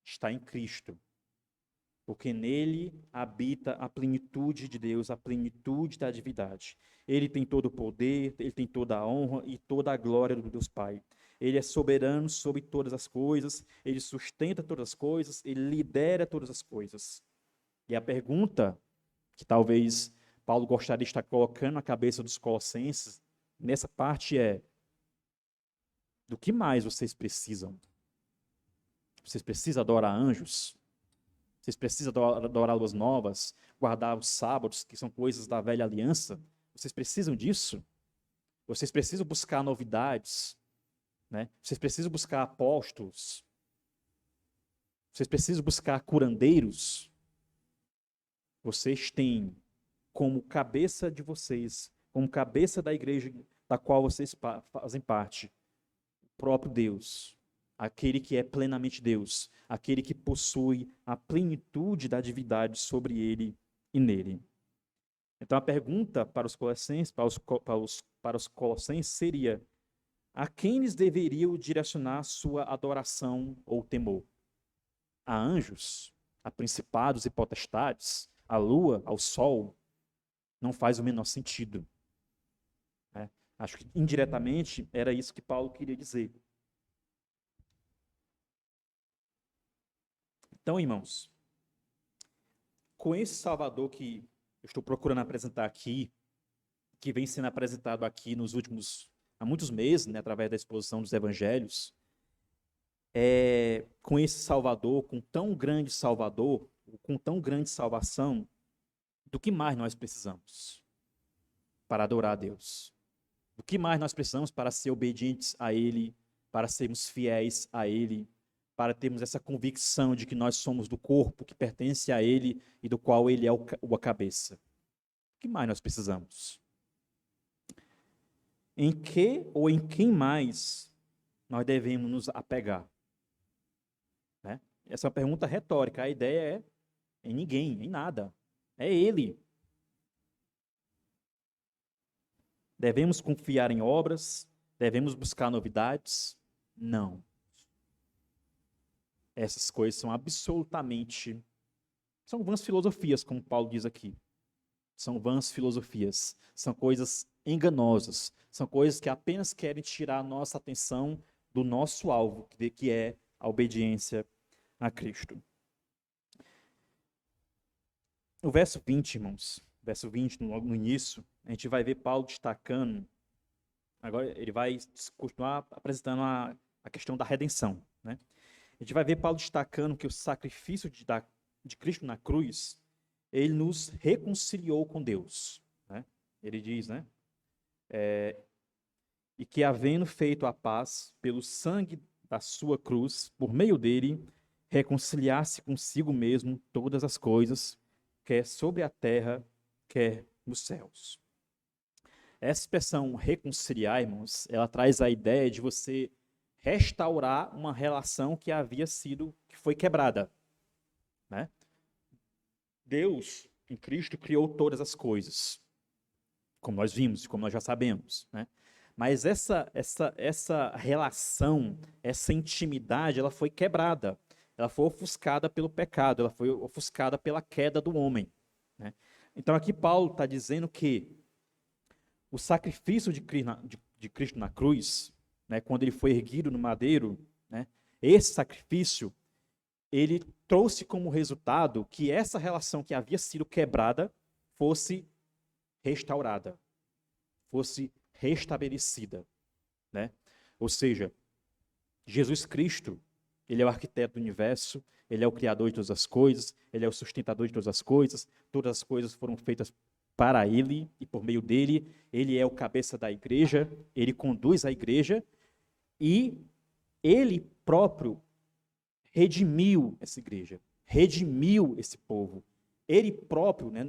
estar em Cristo. Porque nele habita a plenitude de Deus, a plenitude da divindade. Ele tem todo o poder, ele tem toda a honra e toda a glória do Deus Pai. Ele é soberano sobre todas as coisas, ele sustenta todas as coisas, ele lidera todas as coisas. E a pergunta que talvez Paulo gostaria de estar colocando na cabeça dos colossenses, nessa parte do que mais vocês precisam? Vocês precisam adorar anjos? Vocês precisam adorar luas novas, guardar os sábados, que são coisas da velha aliança? Vocês precisam disso? Vocês precisam buscar novidades? Né? Vocês precisam buscar apóstolos? Vocês precisam buscar curandeiros? Vocês têm como cabeça de vocês, como cabeça da igreja da qual vocês fazem parte, o próprio Deus. Aquele que é plenamente Deus, aquele que possui a plenitude da divindade sobre ele e nele. Então a pergunta para os colossenses, para os colossenses seria: a quem eles deveriam direcionar sua adoração ou temor? A anjos, a principados e potestades, a lua, ao sol? Não faz o menor sentido, né? Acho que indiretamente era isso que Paulo queria dizer. Então, irmãos, com esse Salvador que eu estou procurando apresentar aqui, que vem sendo apresentado aqui há muitos meses, né, através da exposição dos evangelhos, com esse Salvador, com tão grande Salvador, com tão grande salvação, do que mais nós precisamos para adorar a Deus? Do que mais nós precisamos para ser obedientes a Ele, para sermos fiéis a Ele, para termos essa convicção de que nós somos do corpo que pertence a Ele e do qual Ele é a cabeça? O que mais nós precisamos? Em que ou em quem mais nós devemos nos apegar? Né? Essa é uma pergunta retórica. A ideia é em ninguém, em nada. É Ele. Devemos confiar em obras? Devemos buscar novidades? Não. Essas coisas são vãs filosofias, como Paulo diz aqui. São vãs filosofias. São coisas enganosas. São coisas que apenas querem tirar a nossa atenção do nosso alvo, que é a obediência a Cristo. O verso 20, irmãos, verso 20, logo no início, a gente vai ver Paulo destacando, agora ele vai continuar apresentando a questão da redenção, né? A gente vai ver Paulo destacando que o sacrifício de Cristo na cruz, ele nos reconciliou com Deus, né? Ele diz, né? E que havendo feito a paz pelo sangue da sua cruz, por meio dele, reconciliasse consigo mesmo todas as coisas, quer sobre a terra, quer nos céus. Essa expressão reconciliar, irmãos, ela traz a ideia de você restaurar uma relação que foi quebrada, né? Deus, em Cristo, criou todas as coisas, como nós vimos, como nós já sabemos, né? Mas essa relação, essa intimidade, ela foi quebrada. Ela foi ofuscada pelo pecado, ela foi ofuscada pela queda do homem, né? Então aqui Paulo está dizendo que o sacrifício de Cristo na cruz, né, quando ele foi erguido no madeiro, né, esse sacrifício, ele trouxe como resultado que essa relação que havia sido quebrada fosse restaurada, fosse restabelecida, né? Ou seja, Jesus Cristo, ele é o arquiteto do universo, ele é o criador de todas as coisas, ele é o sustentador de todas as coisas foram feitas para ele e por meio dele, ele é o cabeça da igreja, ele conduz a igreja e ele próprio redimiu essa igreja, redimiu esse povo. Ele próprio, né,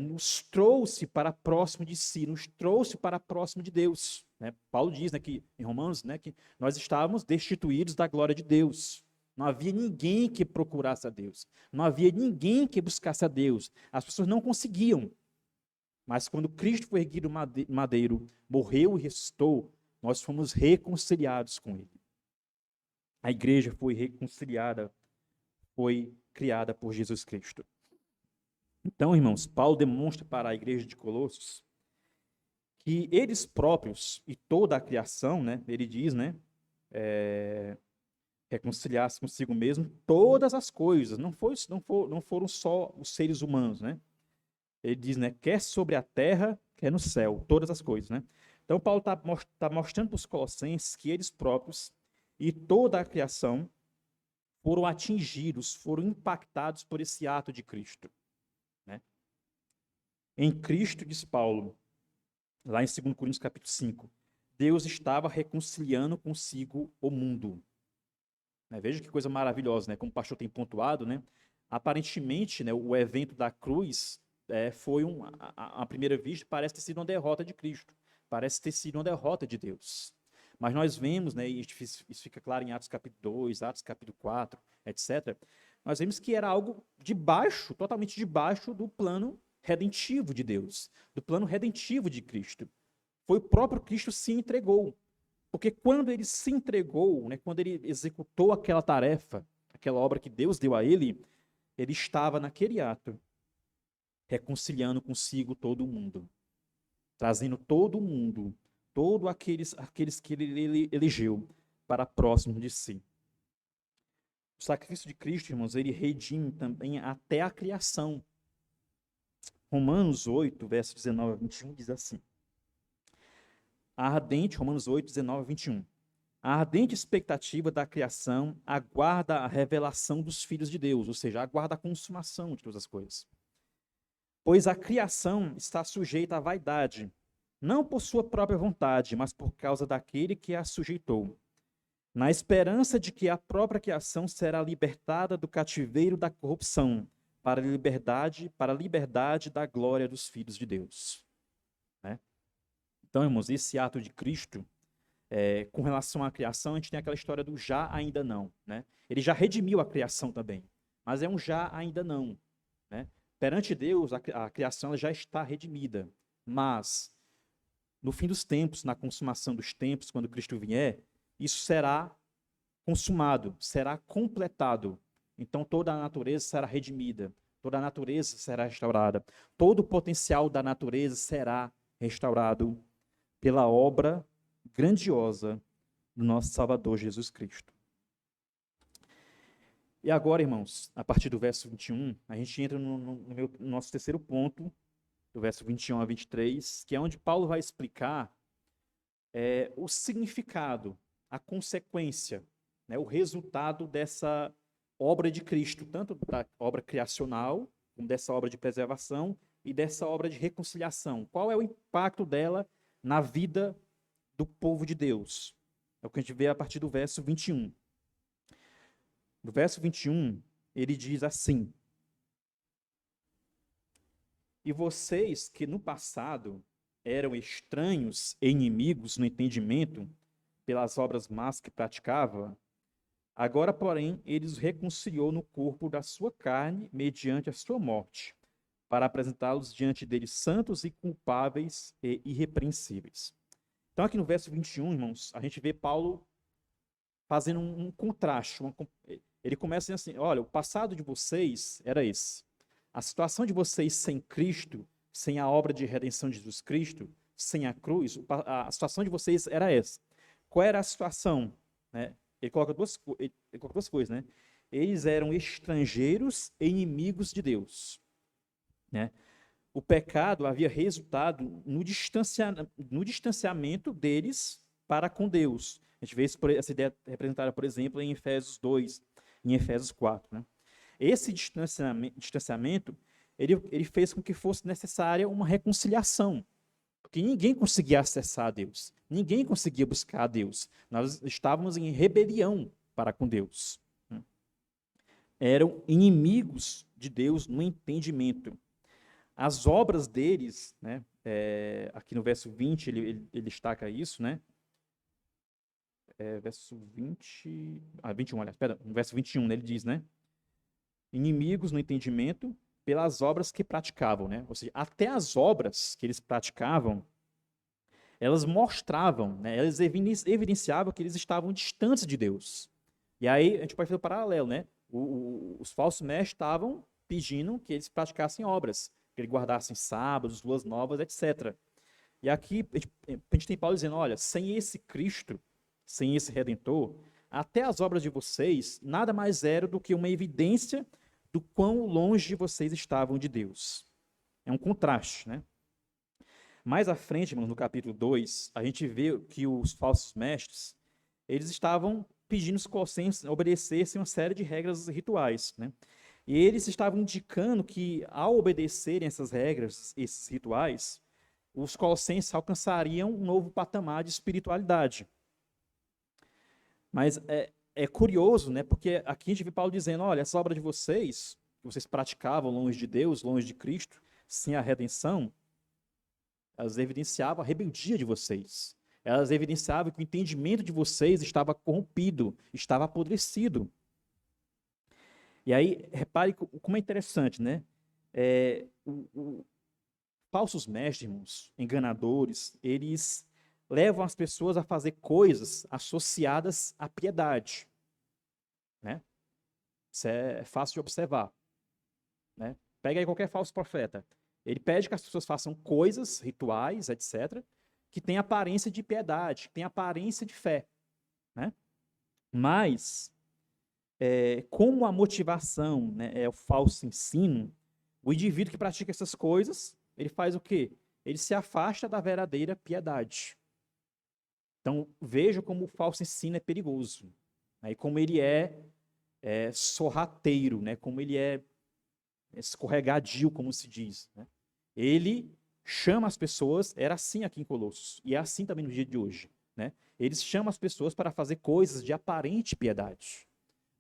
nos trouxe para próximo de si, nos trouxe para próximo de Deus, né? Paulo diz, né, que, em Romanos, né, que nós estávamos destituídos da glória de Deus. Não havia ninguém que procurasse a Deus. Não havia ninguém que buscasse a Deus. As pessoas não conseguiam. Mas quando Cristo foi erguido madeiro, morreu e ressuscitou, nós fomos reconciliados com Ele. A igreja foi reconciliada, foi criada por Jesus Cristo. Então, irmãos, Paulo demonstra para a igreja de Colossos que eles próprios e toda a criação, né, ele diz, né, reconciliar-se consigo mesmo todas as coisas, não foram só os seres humanos, né? Ele diz, né, quer sobre a terra, quer no céu, todas as coisas, né? Então, Paulo está mostrando para os colossenses que eles próprios e toda a criação foram atingidos, foram impactados por esse ato de Cristo, né? Em Cristo, diz Paulo, lá em 2 Coríntios capítulo 5, Deus estava reconciliando consigo o mundo. Né? Veja que coisa maravilhosa, né? Como o pastor tem pontuado, né? Aparentemente, né, o evento da cruz foi à primeira vista, parece ter sido uma derrota de Cristo, parece ter sido uma derrota de Deus. Mas nós vemos, né, e isso fica claro em Atos capítulo 2, Atos capítulo 4, etc., nós vemos que era algo totalmente debaixo do plano redentivo de Deus, do plano redentivo de Cristo. Foi o próprio Cristo que se entregou. Porque quando ele se entregou, né, quando ele executou aquela tarefa, aquela obra que Deus deu a ele estava naquele ato reconciliando consigo todo mundo, trazendo todo mundo, todos aqueles que ele elegeu para próximo de si. O sacrifício de Cristo, irmãos, ele redime também até a criação. Romanos 8, verso 19 a 21 diz assim: a ardente, Romanos 8, 19 a 21. A ardente expectativa da criação aguarda a revelação dos filhos de Deus, ou seja, aguarda a consumação de todas as coisas. Pois a criação está sujeita à vaidade, não por sua própria vontade, mas por causa daquele que a sujeitou, na esperança de que a própria criação será libertada do cativeiro da corrupção, para a liberdade da glória dos filhos de Deus. Né? Então, irmãos, esse ato de Cristo, com relação à criação, a gente tem aquela história do já, ainda não. Né? Ele já redimiu a criação também, mas é um já, ainda não. Né? Perante Deus, a criação já está redimida, mas no fim dos tempos, na consumação dos tempos, quando Cristo vier, isso será consumado, será completado. Então toda a natureza será redimida, toda a natureza será restaurada, todo o potencial da natureza será restaurado pela obra grandiosa do nosso Salvador Jesus Cristo. E agora, irmãos, a partir do verso 21, a gente entra no nosso terceiro ponto, do verso 21 a 23, que é onde Paulo vai explicar o significado, a consequência, né, o resultado dessa obra de Cristo, tanto da obra criacional, como dessa obra de preservação e dessa obra de reconciliação. Qual é o impacto dela na vida do povo de Deus? É o que a gente vê a partir do verso 21. No verso 21, ele diz assim: e vocês que no passado eram estranhos e inimigos no entendimento, pelas obras más que praticava, agora, porém, ele os reconciliou no corpo da sua carne, mediante a sua morte, para apresentá-los diante dele santos e culpáveis e irrepreensíveis. Então, aqui no verso 21, irmãos, a gente vê Paulo fazendo um contraste. Ele começa assim: olha, o passado de vocês era esse. A situação de vocês sem Cristo, sem a obra de redenção de Jesus Cristo, sem a cruz, a situação de vocês era essa. Qual era a situação? Né? Ele coloca duas coisas, né? Eles eram estrangeiros e inimigos de Deus. Né? O pecado havia resultado no distanciamento deles para com Deus. A gente vê essa ideia representada, por exemplo, em Efésios 2, em Efésios 4. Né? Esse distanciamento ele fez com que fosse necessária uma reconciliação, porque ninguém conseguia acessar a Deus, ninguém conseguia buscar a Deus. Nós estávamos em rebelião para com Deus. Eram inimigos de Deus no entendimento. As obras deles, né, aqui no verso 20, ele destaca isso, né? Verso 20, 21, aliás, perdão, no verso 21, né, ele diz, né? Inimigos no entendimento pelas obras que praticavam, né? Ou seja, até as obras que eles praticavam, elas mostravam, né, elas evidenciavam que eles estavam distantes de Deus. E aí a gente pode fazer um paralelo, né? Os falsos mestres estavam pedindo que eles praticassem obras, que eles guardassem sábados, luas novas, etc. E aqui a gente tem Paulo dizendo: olha, sem esse Cristo, sem esse Redentor, até as obras de vocês nada mais eram do que uma evidência do quão longe vocês estavam de Deus. É um contraste, né? Mais à frente, irmãos, no capítulo 2, a gente vê que os falsos mestres, eles estavam pedindo os colossenses obedecessem uma série de regras rituais, né? E eles estavam indicando que, ao obedecerem essas regras, esses rituais, os colossenses alcançariam um novo patamar de espiritualidade. Mas é curioso, né? Porque aqui a gente vê Paulo dizendo: olha, essa obra de vocês, que vocês praticavam longe de Deus, longe de Cristo, sem a redenção, elas evidenciavam a rebeldia de vocês. Elas evidenciavam que o entendimento de vocês estava corrompido, estava apodrecido. E aí, repare como é interessante, né? Falsos mestres, irmãos, enganadores, eles levam as pessoas a fazer coisas associadas à piedade, né? Isso é fácil de observar, né? Pega aí qualquer falso profeta. Ele pede que as pessoas façam coisas, rituais, etc., que têm aparência de piedade, que têm aparência de fé, né? Mas, como a motivação, né, é o falso ensino, o indivíduo que pratica essas coisas, ele faz o quê? Ele se afasta da verdadeira piedade. Então, veja como o falso ensino é perigoso, né? E como ele é sorrateiro, né? Como ele é escorregadio, como se diz, né? Ele chama as pessoas, era assim aqui em Colossos, e é assim também no dia de hoje, né? Eles chamam as pessoas para fazer coisas de aparente piedade.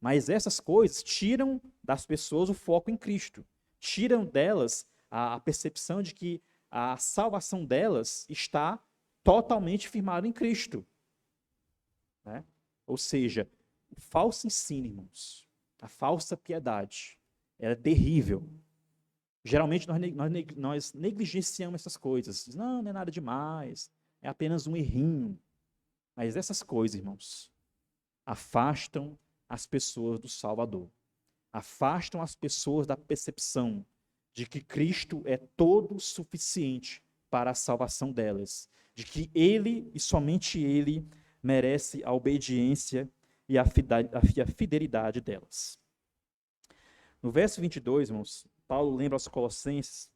Mas essas coisas tiram das pessoas o foco em Cristo. Tiram delas a percepção de que a salvação delas está totalmente firmada em Cristo, né? Ou seja, o falso ensino, irmãos, a falsa piedade, ela é terrível. Geralmente nós negligenciamos essas coisas. Não, não é nada demais, é apenas um errinho. Mas essas coisas, irmãos, afastam as pessoas do Salvador. Afastam as pessoas da percepção de que Cristo é todo suficiente para a salvação delas. De que Ele e somente Ele merece a obediência e a fidelidade delas. No verso 22, irmãos, Paulo lembra aos Colossenses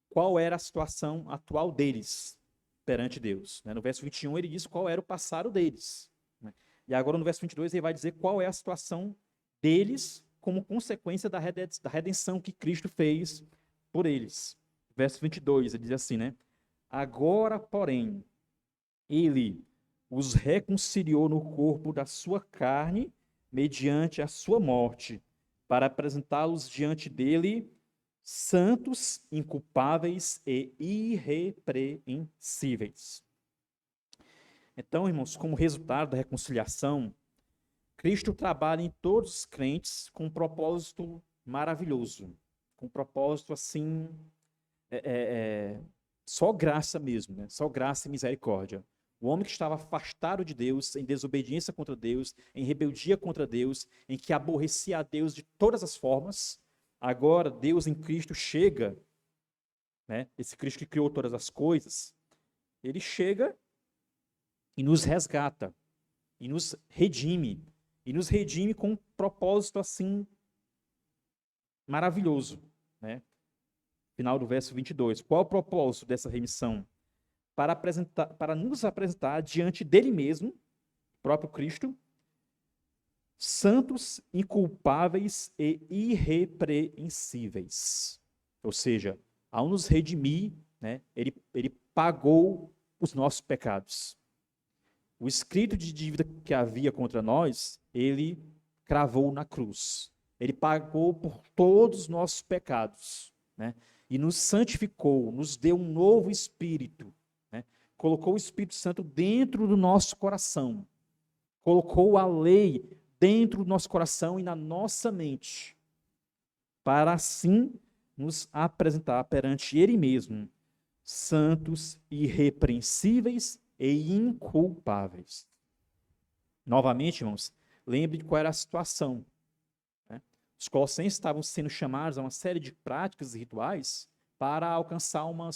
qual era a situação atual deles perante Deus. No verso 21, ele diz qual era o passado deles. E agora, no verso 22, ele vai dizer qual é a situação deles como consequência da redenção que Cristo fez por eles. Verso 22, ele diz assim, né? Agora, porém, ele os reconciliou no corpo da sua carne, mediante a sua morte, para apresentá-los diante dele santos, inculpáveis e irrepreensíveis. Então, irmãos, como resultado da reconciliação, Cristo trabalha em todos os crentes com um propósito maravilhoso, com um propósito assim, só graça mesmo, né? Só graça e misericórdia. O homem que estava afastado de Deus, em desobediência contra Deus, em rebeldia contra Deus, em que aborrecia a Deus de todas as formas, agora Deus em Cristo chega, né? Esse Cristo que criou todas as coisas, ele chega e nos resgata, e nos redime com um propósito assim maravilhoso, né? Final do verso 22. Qual é o propósito dessa remissão? Para nos apresentar diante dele mesmo, próprio Cristo, santos, inculpáveis e irrepreensíveis. Ou seja, ao nos redimir, né, ele pagou os nossos pecados. O escrito de dívida que havia contra nós, ele cravou na cruz. Ele pagou por todos os nossos pecados, né? E nos santificou, nos deu um novo espírito, né? Colocou o Espírito Santo dentro do nosso coração. Colocou a lei dentro do nosso coração e na nossa mente, para assim nos apresentar perante Ele mesmo, santos, irrepreensíveis e inculpáveis. Novamente, irmãos, lembre de qual era a situação, né? Os colossenses estavam sendo chamados a uma série de práticas e rituais para alcançar uma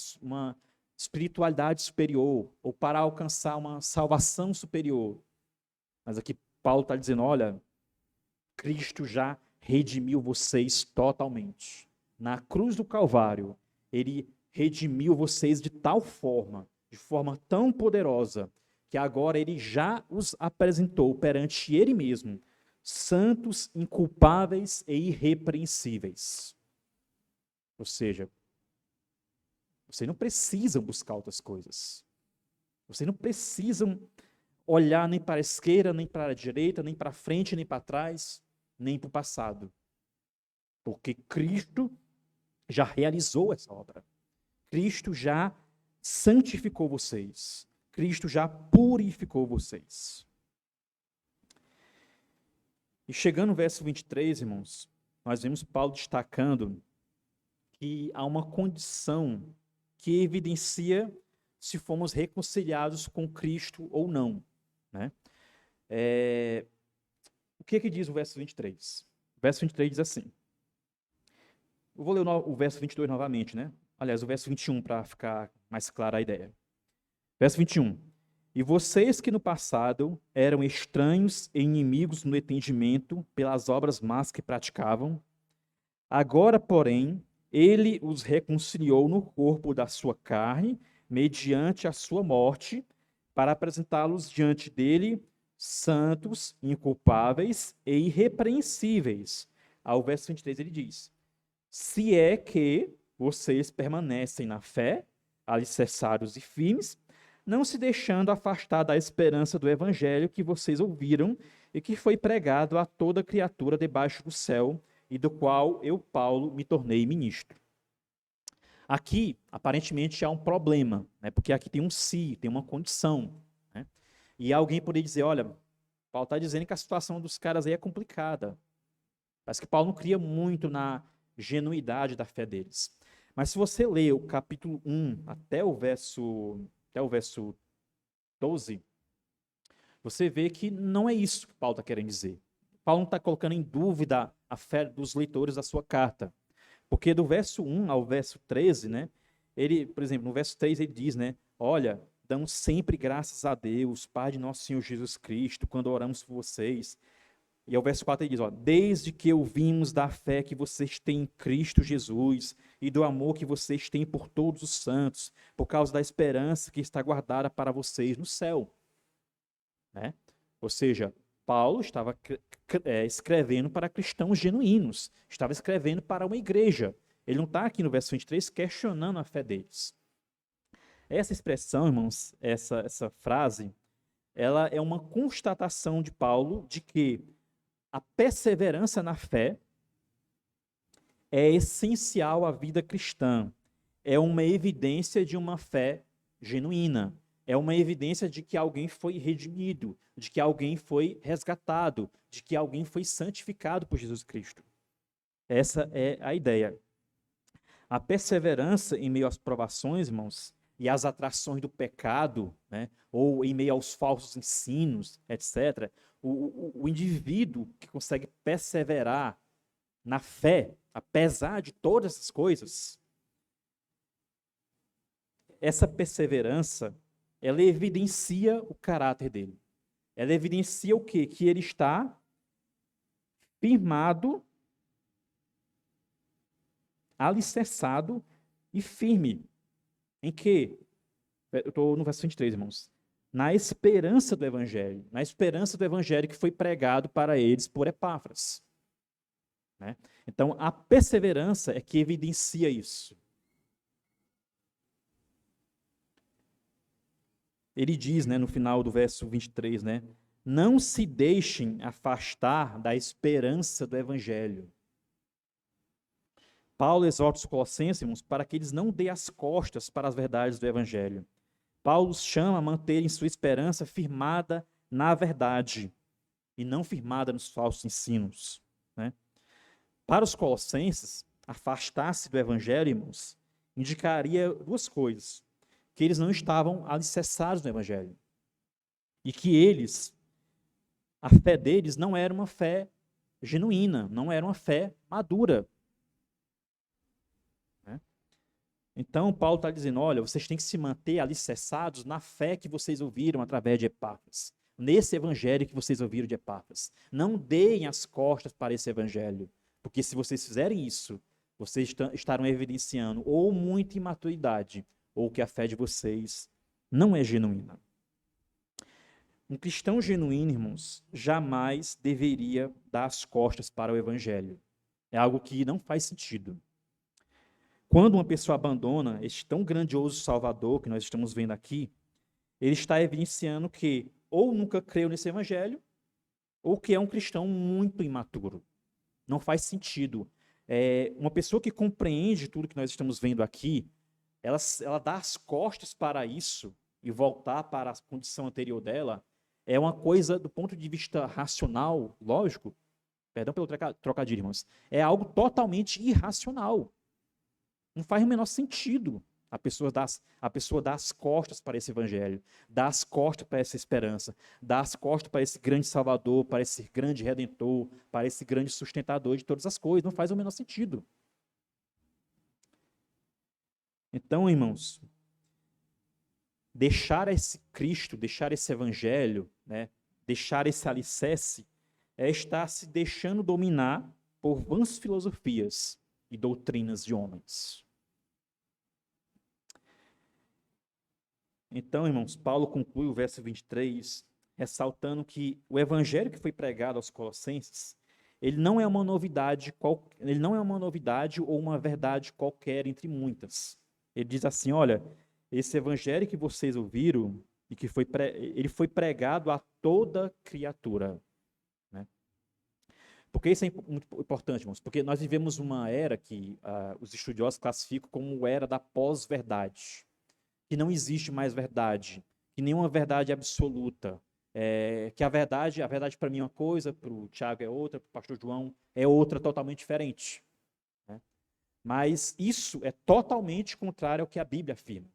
espiritualidade superior, ou para alcançar uma salvação superior. Mas aqui Paulo está dizendo, olha, Cristo já redimiu vocês totalmente. Na cruz do Calvário, ele redimiu vocês de tal forma, de forma tão poderosa, que agora ele já os apresentou perante ele mesmo, santos, inculpáveis e irrepreensíveis. Ou seja, vocês não precisam buscar outras coisas. Vocês não precisam olhar nem para a esquerda, nem para a direita, nem para frente, nem para trás, nem para o passado. Porque Cristo já realizou essa obra. Cristo já santificou vocês. Cristo já purificou vocês. E chegando no verso 23, irmãos, nós vemos Paulo destacando que há uma condição que evidencia se fomos reconciliados com Cristo ou não, né? O que diz o verso 23? O verso 23 diz assim. Eu vou ler o verso 22 novamente, né? Aliás, o verso 21, para ficar mais clara a ideia. Verso 21. E vocês que no passado eram estranhos e inimigos no entendimento pelas obras más que praticavam, agora, porém, ele os reconciliou no corpo da sua carne, mediante a sua morte, para apresentá-los diante dele santos, inculpáveis e irrepreensíveis. Ao verso 23 ele diz: se é que vocês permanecem na fé, alicerçados e firmes, não se deixando afastar da esperança do evangelho que vocês ouviram e que foi pregado a toda criatura debaixo do céu, e do qual eu, Paulo, me tornei ministro. Aqui, aparentemente, há um problema, né? Porque aqui tem um se, tem uma condição, né? E alguém poderia dizer, olha, Paulo está dizendo que a situação dos caras aí é complicada. Parece que Paulo não cria muito na genuidade da fé deles. Mas se você ler o capítulo 1 até o verso 12, você vê que não é isso que Paulo está querendo dizer. Paulo não está colocando em dúvida a fé dos leitores da sua carta. Porque do verso 1 ao verso 13, né, ele, por exemplo, no verso 3 ele diz, né, olha, damos sempre graças a Deus, Pai de nosso Senhor Jesus Cristo, quando oramos por vocês. E ao verso 4 ele diz, ó, desde que ouvimos da fé que vocês têm em Cristo Jesus e do amor que vocês têm por todos os santos, por causa da esperança que está guardada para vocês no céu. Né? Ou seja, Paulo estava escrevendo para cristãos genuínos, estava escrevendo para uma igreja. Ele não está aqui no verso 23 questionando a fé deles. Essa expressão, irmãos, essa frase, ela é uma constatação de Paulo de que a perseverança na fé é essencial à vida cristã. É uma evidência de uma fé genuína. É uma evidência de que alguém foi redimido, de que alguém foi resgatado, de que alguém foi santificado por Jesus Cristo. Essa é a ideia. A perseverança em meio às provações, irmãos, e às atrações do pecado, né, ou em meio aos falsos ensinos, etc., o indivíduo que consegue perseverar na fé, apesar de todas essas coisas, essa perseverança, ela evidencia o caráter dele. Ela evidencia o quê? Que ele está firmado, alicerçado e firme. Em quê? Eu estou no verso 23, irmãos. Na esperança do evangelho. Na esperança do evangelho que foi pregado para eles por Epáfras. Né? Então, a perseverança é que evidencia isso. Ele diz, né, no final do verso 23, né, não se deixem afastar da esperança do evangelho. Paulo exorta os colossenses, irmãos, para que eles não dêem as costas para as verdades do evangelho. Paulo os chama a manterem sua esperança firmada na verdade e não firmada nos falsos ensinos. Né? Para os colossenses, afastar-se do evangelho, irmãos, indicaria duas coisas. Que eles não estavam alicerçados no evangelho. E que eles, a fé deles não era uma fé genuína, não era uma fé madura. Né? Então, Paulo está dizendo, olha, vocês têm que se manter alicerçados na fé que vocês ouviram através de Epáfras. Nesse evangelho que vocês ouviram de Epáfras. Não deem as costas para esse evangelho. Porque se vocês fizerem isso, vocês estarão evidenciando ou muita imaturidade, ou que a fé de vocês não é genuína. Um cristão genuíno, irmãos, jamais deveria dar as costas para o evangelho. É algo que não faz sentido. Quando uma pessoa abandona este tão grandioso Salvador que nós estamos vendo aqui, ele está evidenciando que ou nunca creu nesse evangelho, ou que é um cristão muito imaturo. Não faz sentido. Uma pessoa que compreende tudo que nós estamos vendo aqui, ela dá as costas para isso e voltar para a condição anterior dela, é uma coisa, do ponto de vista racional, lógico, perdão pelo trocadilho, irmãos, é algo totalmente irracional. Não faz o menor sentido. A pessoa dá as costas para esse evangelho, dá as costas para essa esperança, dá as costas para esse grande Salvador, para esse grande Redentor, para esse grande sustentador de todas as coisas. Não faz o menor sentido. Então, irmãos, deixar esse Cristo, deixar esse evangelho, né, deixar esse alicerce, é estar se deixando dominar por vãs filosofias e doutrinas de homens. Então, irmãos, Paulo conclui o verso 23, ressaltando que o evangelho que foi pregado aos Colossenses, ele não é uma novidade ou uma verdade qualquer entre muitas. Ele diz assim, olha, esse evangelho que vocês ouviram e que ele foi pregado a toda criatura, né? Por que isso é muito importante, irmãos? Porque nós vivemos uma era que os estudiosos classificam como era da pós-verdade, que não existe mais verdade, que nenhuma verdade absoluta, que a verdade para mim é uma coisa, para o Tiago é outra, para o pastor João é outra totalmente diferente, né? Mas isso é totalmente contrário ao que a Bíblia afirma.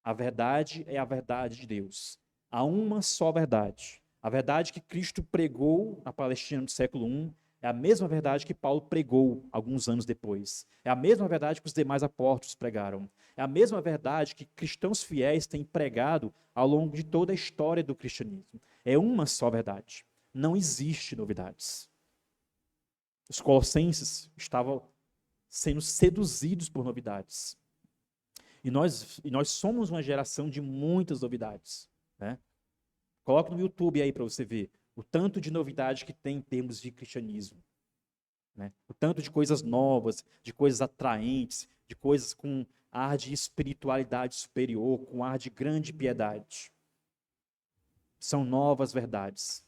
A verdade é a verdade de Deus. Há uma só verdade. A verdade que Cristo pregou na Palestina do século I é a mesma verdade que Paulo pregou alguns anos depois. É a mesma verdade que os demais apóstolos pregaram. É a mesma verdade que cristãos fiéis têm pregado ao longo de toda a história do cristianismo. É uma só verdade. Não existe novidades. Os colossenses estavam sendo seduzidos por novidades. E nós somos uma geração de muitas novidades, né? Coloca no YouTube aí para você ver o tanto de novidade que tem em termos de cristianismo, né? O tanto de coisas novas, de coisas atraentes, de coisas com ar de espiritualidade superior, com ar de grande piedade. São novas verdades.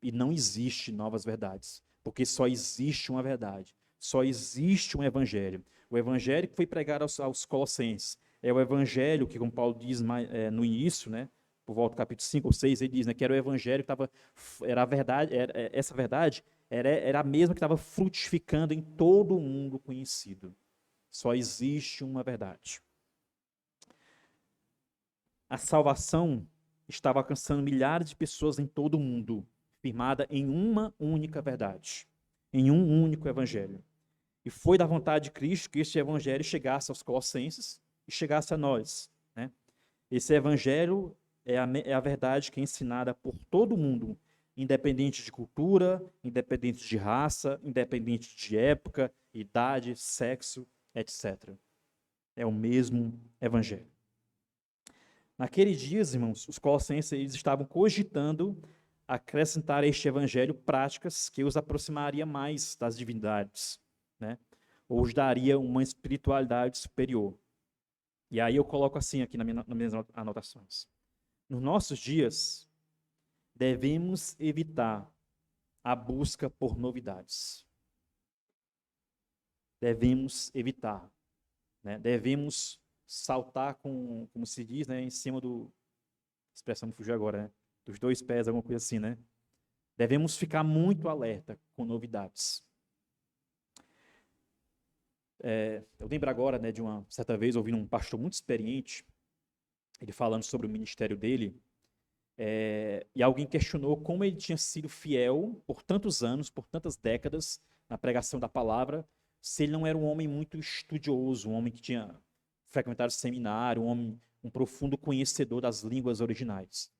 E não existe novas verdades, porque só existe uma verdade, só existe um evangelho. O evangelho que foi pregado aos Colossenses é o evangelho que, como Paulo diz no início, né, por volta do capítulo 5 ou 6, ele diz, né, que era o evangelho que era a verdade, essa verdade era a mesma que estava frutificando em todo o mundo conhecido. Só existe uma verdade. A salvação estava alcançando milhares de pessoas em todo o mundo, firmada em uma única verdade, em um único evangelho. E foi da vontade de Cristo que este evangelho chegasse aos Colossenses e chegasse a nós, né? Esse evangelho é a verdade que é ensinada por todo mundo, independente de cultura, independente de raça, independente de época, idade, sexo, etc. É o mesmo evangelho. Naqueles dias, irmãos, os colossenses eles estavam cogitando acrescentar a este evangelho práticas que os aproximaria mais das divindades, né? Ou os daria uma espiritualidade superior. E aí eu coloco assim aqui nas minhas anotações. Nos nossos dias, devemos evitar a busca por novidades. Devemos evitar, né? Devemos saltar como se diz, né, em cima do, expressão me fugiu agora, né? Dos dois pés, alguma coisa assim, né? Devemos ficar muito alerta com novidades. Eu lembro agora, né, de uma certa vez ouvindo um pastor muito experiente, ele falando sobre o ministério dele, e alguém questionou como ele tinha sido fiel por tantos anos, por tantas décadas, na pregação da palavra, se ele não era um homem muito estudioso, um homem que tinha frequentado seminário, um profundo conhecedor das línguas originais.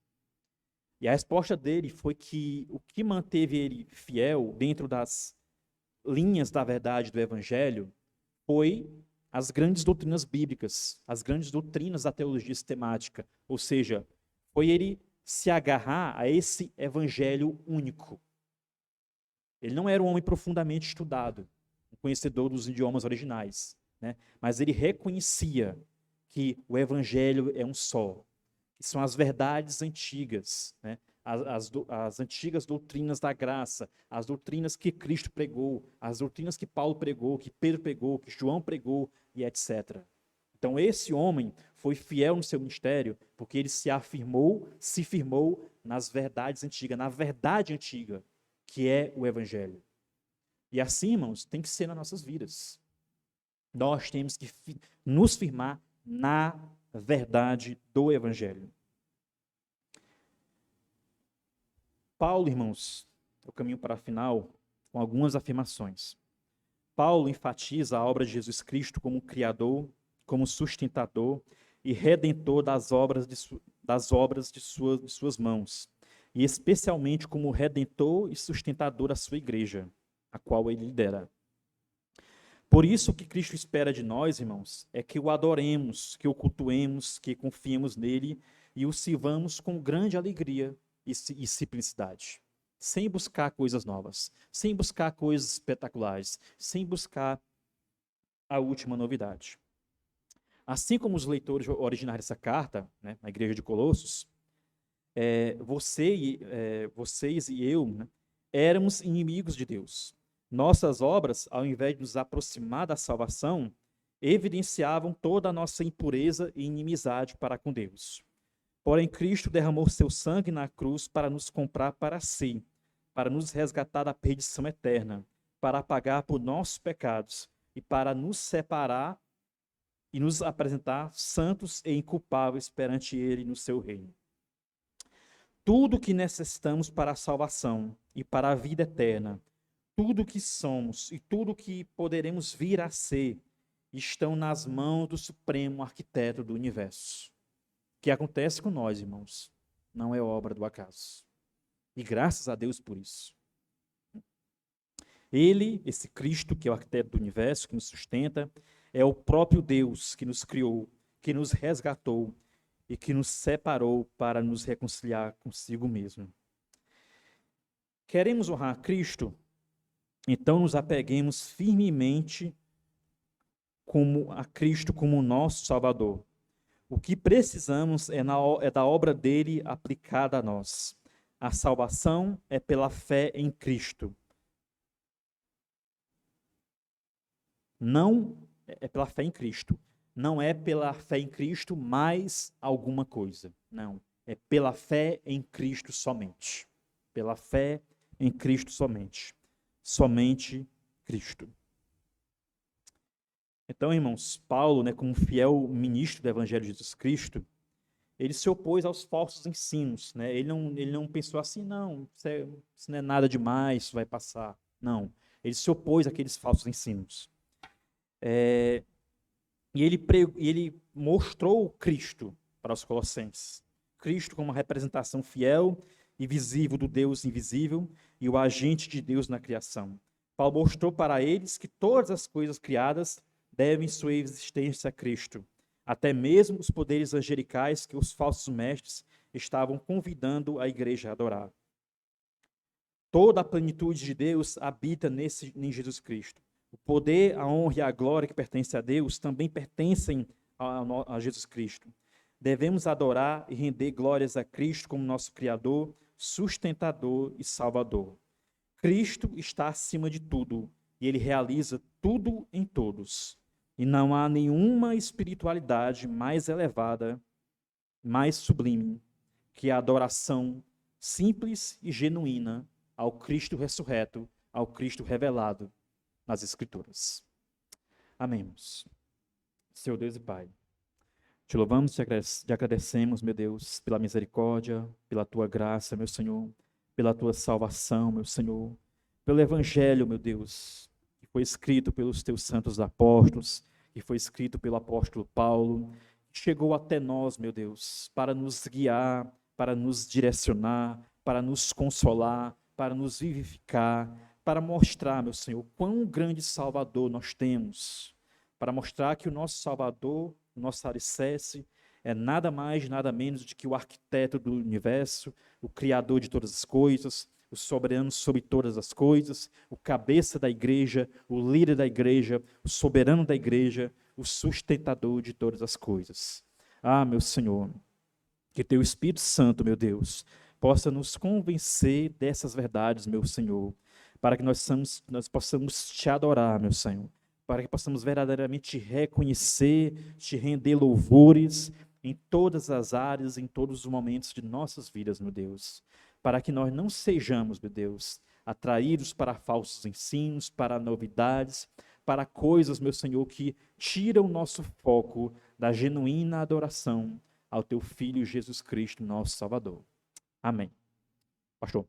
E a resposta dele foi que o que manteve ele fiel dentro das linhas da verdade do evangelho foi as grandes doutrinas bíblicas, as grandes doutrinas da teologia sistemática, ou seja, foi ele se agarrar a esse evangelho único. Ele não era um homem profundamente estudado, um conhecedor dos idiomas originais, né? Mas ele reconhecia que o evangelho é um só, que são as verdades antigas, né? As antigas doutrinas da graça, as doutrinas que Cristo pregou, as doutrinas que Paulo pregou, que Pedro pregou, que João pregou e etc. Então esse homem foi fiel no seu ministério porque ele se firmou nas verdades antigas, na verdade antiga, que é o evangelho. E assim, irmãos, tem que ser nas nossas vidas. Nós temos que nos firmar na verdade do Evangelho. Paulo, irmãos, eu caminho para a final com algumas afirmações. Paulo enfatiza a obra de Jesus Cristo como criador, como sustentador e redentor das obras de suas mãos, e especialmente como redentor e sustentador da sua igreja, a qual ele lidera. Por isso, o que Cristo espera de nós, irmãos, é que o adoremos, que o cultuemos, que confiemos nele e o sirvamos com grande alegria e simplicidade, sem buscar coisas novas, sem buscar coisas espetaculares, sem buscar a última novidade. Assim como os leitores originários dessa carta, né, na igreja de Colossos, vocês e eu, né, éramos inimigos de Deus. Nossas obras, ao invés de nos aproximar da salvação, evidenciavam toda a nossa impureza e inimizade para com Deus. Porém, Cristo derramou seu sangue na cruz para nos comprar para si, para nos resgatar da perdição eterna, para pagar por nossos pecados e para nos separar e nos apresentar santos e inculpáveis perante Ele no seu reino. Tudo o que necessitamos para a salvação e para a vida eterna, tudo o que somos e tudo o que poderemos vir a ser, estão nas mãos do Supremo Arquiteto do Universo. O que acontece com nós, irmãos, não é obra do acaso. E graças a Deus por isso. Ele, esse Cristo, que é o arquiteto do universo, que nos sustenta, é o próprio Deus que nos criou, que nos resgatou e que nos separou para nos reconciliar consigo mesmo. Queremos honrar Cristo? Então nos apeguemos firmemente a Cristo como nosso Salvador. O que precisamos é da obra dele aplicada a nós. A salvação é pela fé em Cristo. Não é pela fé em Cristo. Não é pela fé em Cristo mais alguma coisa. Não. É pela fé em Cristo somente. Pela fé em Cristo somente. Somente Cristo. Então, irmãos, Paulo, né, como fiel ministro do Evangelho de Jesus Cristo, ele se opôs aos falsos ensinos. Né? Ele não pensou assim, não, isso não é nada demais, isso vai passar. Não. Ele se opôs àqueles falsos ensinos. E ele mostrou Cristo para os colossenses. Cristo como uma representação fiel e visível do Deus invisível e o agente de Deus na criação. Paulo mostrou para eles que todas as coisas criadas devem sua existência a Cristo, até mesmo os poderes angelicais que os falsos mestres estavam convidando a igreja a adorar. Toda a plenitude de Deus habita em Jesus Cristo. O poder, a honra e a glória que pertencem a Deus também pertencem a Jesus Cristo. Devemos adorar e render glórias a Cristo como nosso Criador, sustentador e Salvador. Cristo está acima de tudo e Ele realiza tudo em todos. E não há nenhuma espiritualidade mais elevada, mais sublime, que a adoração simples e genuína ao Cristo ressurreto, ao Cristo revelado nas Escrituras. Amém. Senhor Deus e Pai, te louvamos e te agradecemos, meu Deus, pela misericórdia, pela tua graça, meu Senhor, pela tua salvação, meu Senhor, pelo Evangelho, meu Deus, que foi escrito pelos teus santos apóstolos, que foi escrito pelo apóstolo Paulo, que chegou até nós, meu Deus, para nos guiar, para nos direcionar, para nos consolar, para nos vivificar, para mostrar, meu Senhor, quão grande Salvador nós temos, para mostrar que o nosso Salvador, o nosso alicerce, é nada mais, nada menos do que o arquiteto do universo, o criador de todas as coisas, o soberano sobre todas as coisas, o cabeça da igreja, o líder da igreja, o soberano da igreja, o sustentador de todas as coisas. Ah, meu Senhor, que teu Espírito Santo, meu Deus, possa nos convencer dessas verdades, meu Senhor, para que nós possamos te adorar, meu Senhor, para que possamos verdadeiramente te reconhecer, te render louvores em todas as áreas, em todos os momentos de nossas vidas, meu Deus, para que nós não sejamos, meu Deus, atraídos para falsos ensinos, para novidades, para coisas, meu Senhor, que tiram o nosso foco da genuína adoração ao teu Filho Jesus Cristo, nosso Salvador. Amém. Pastor.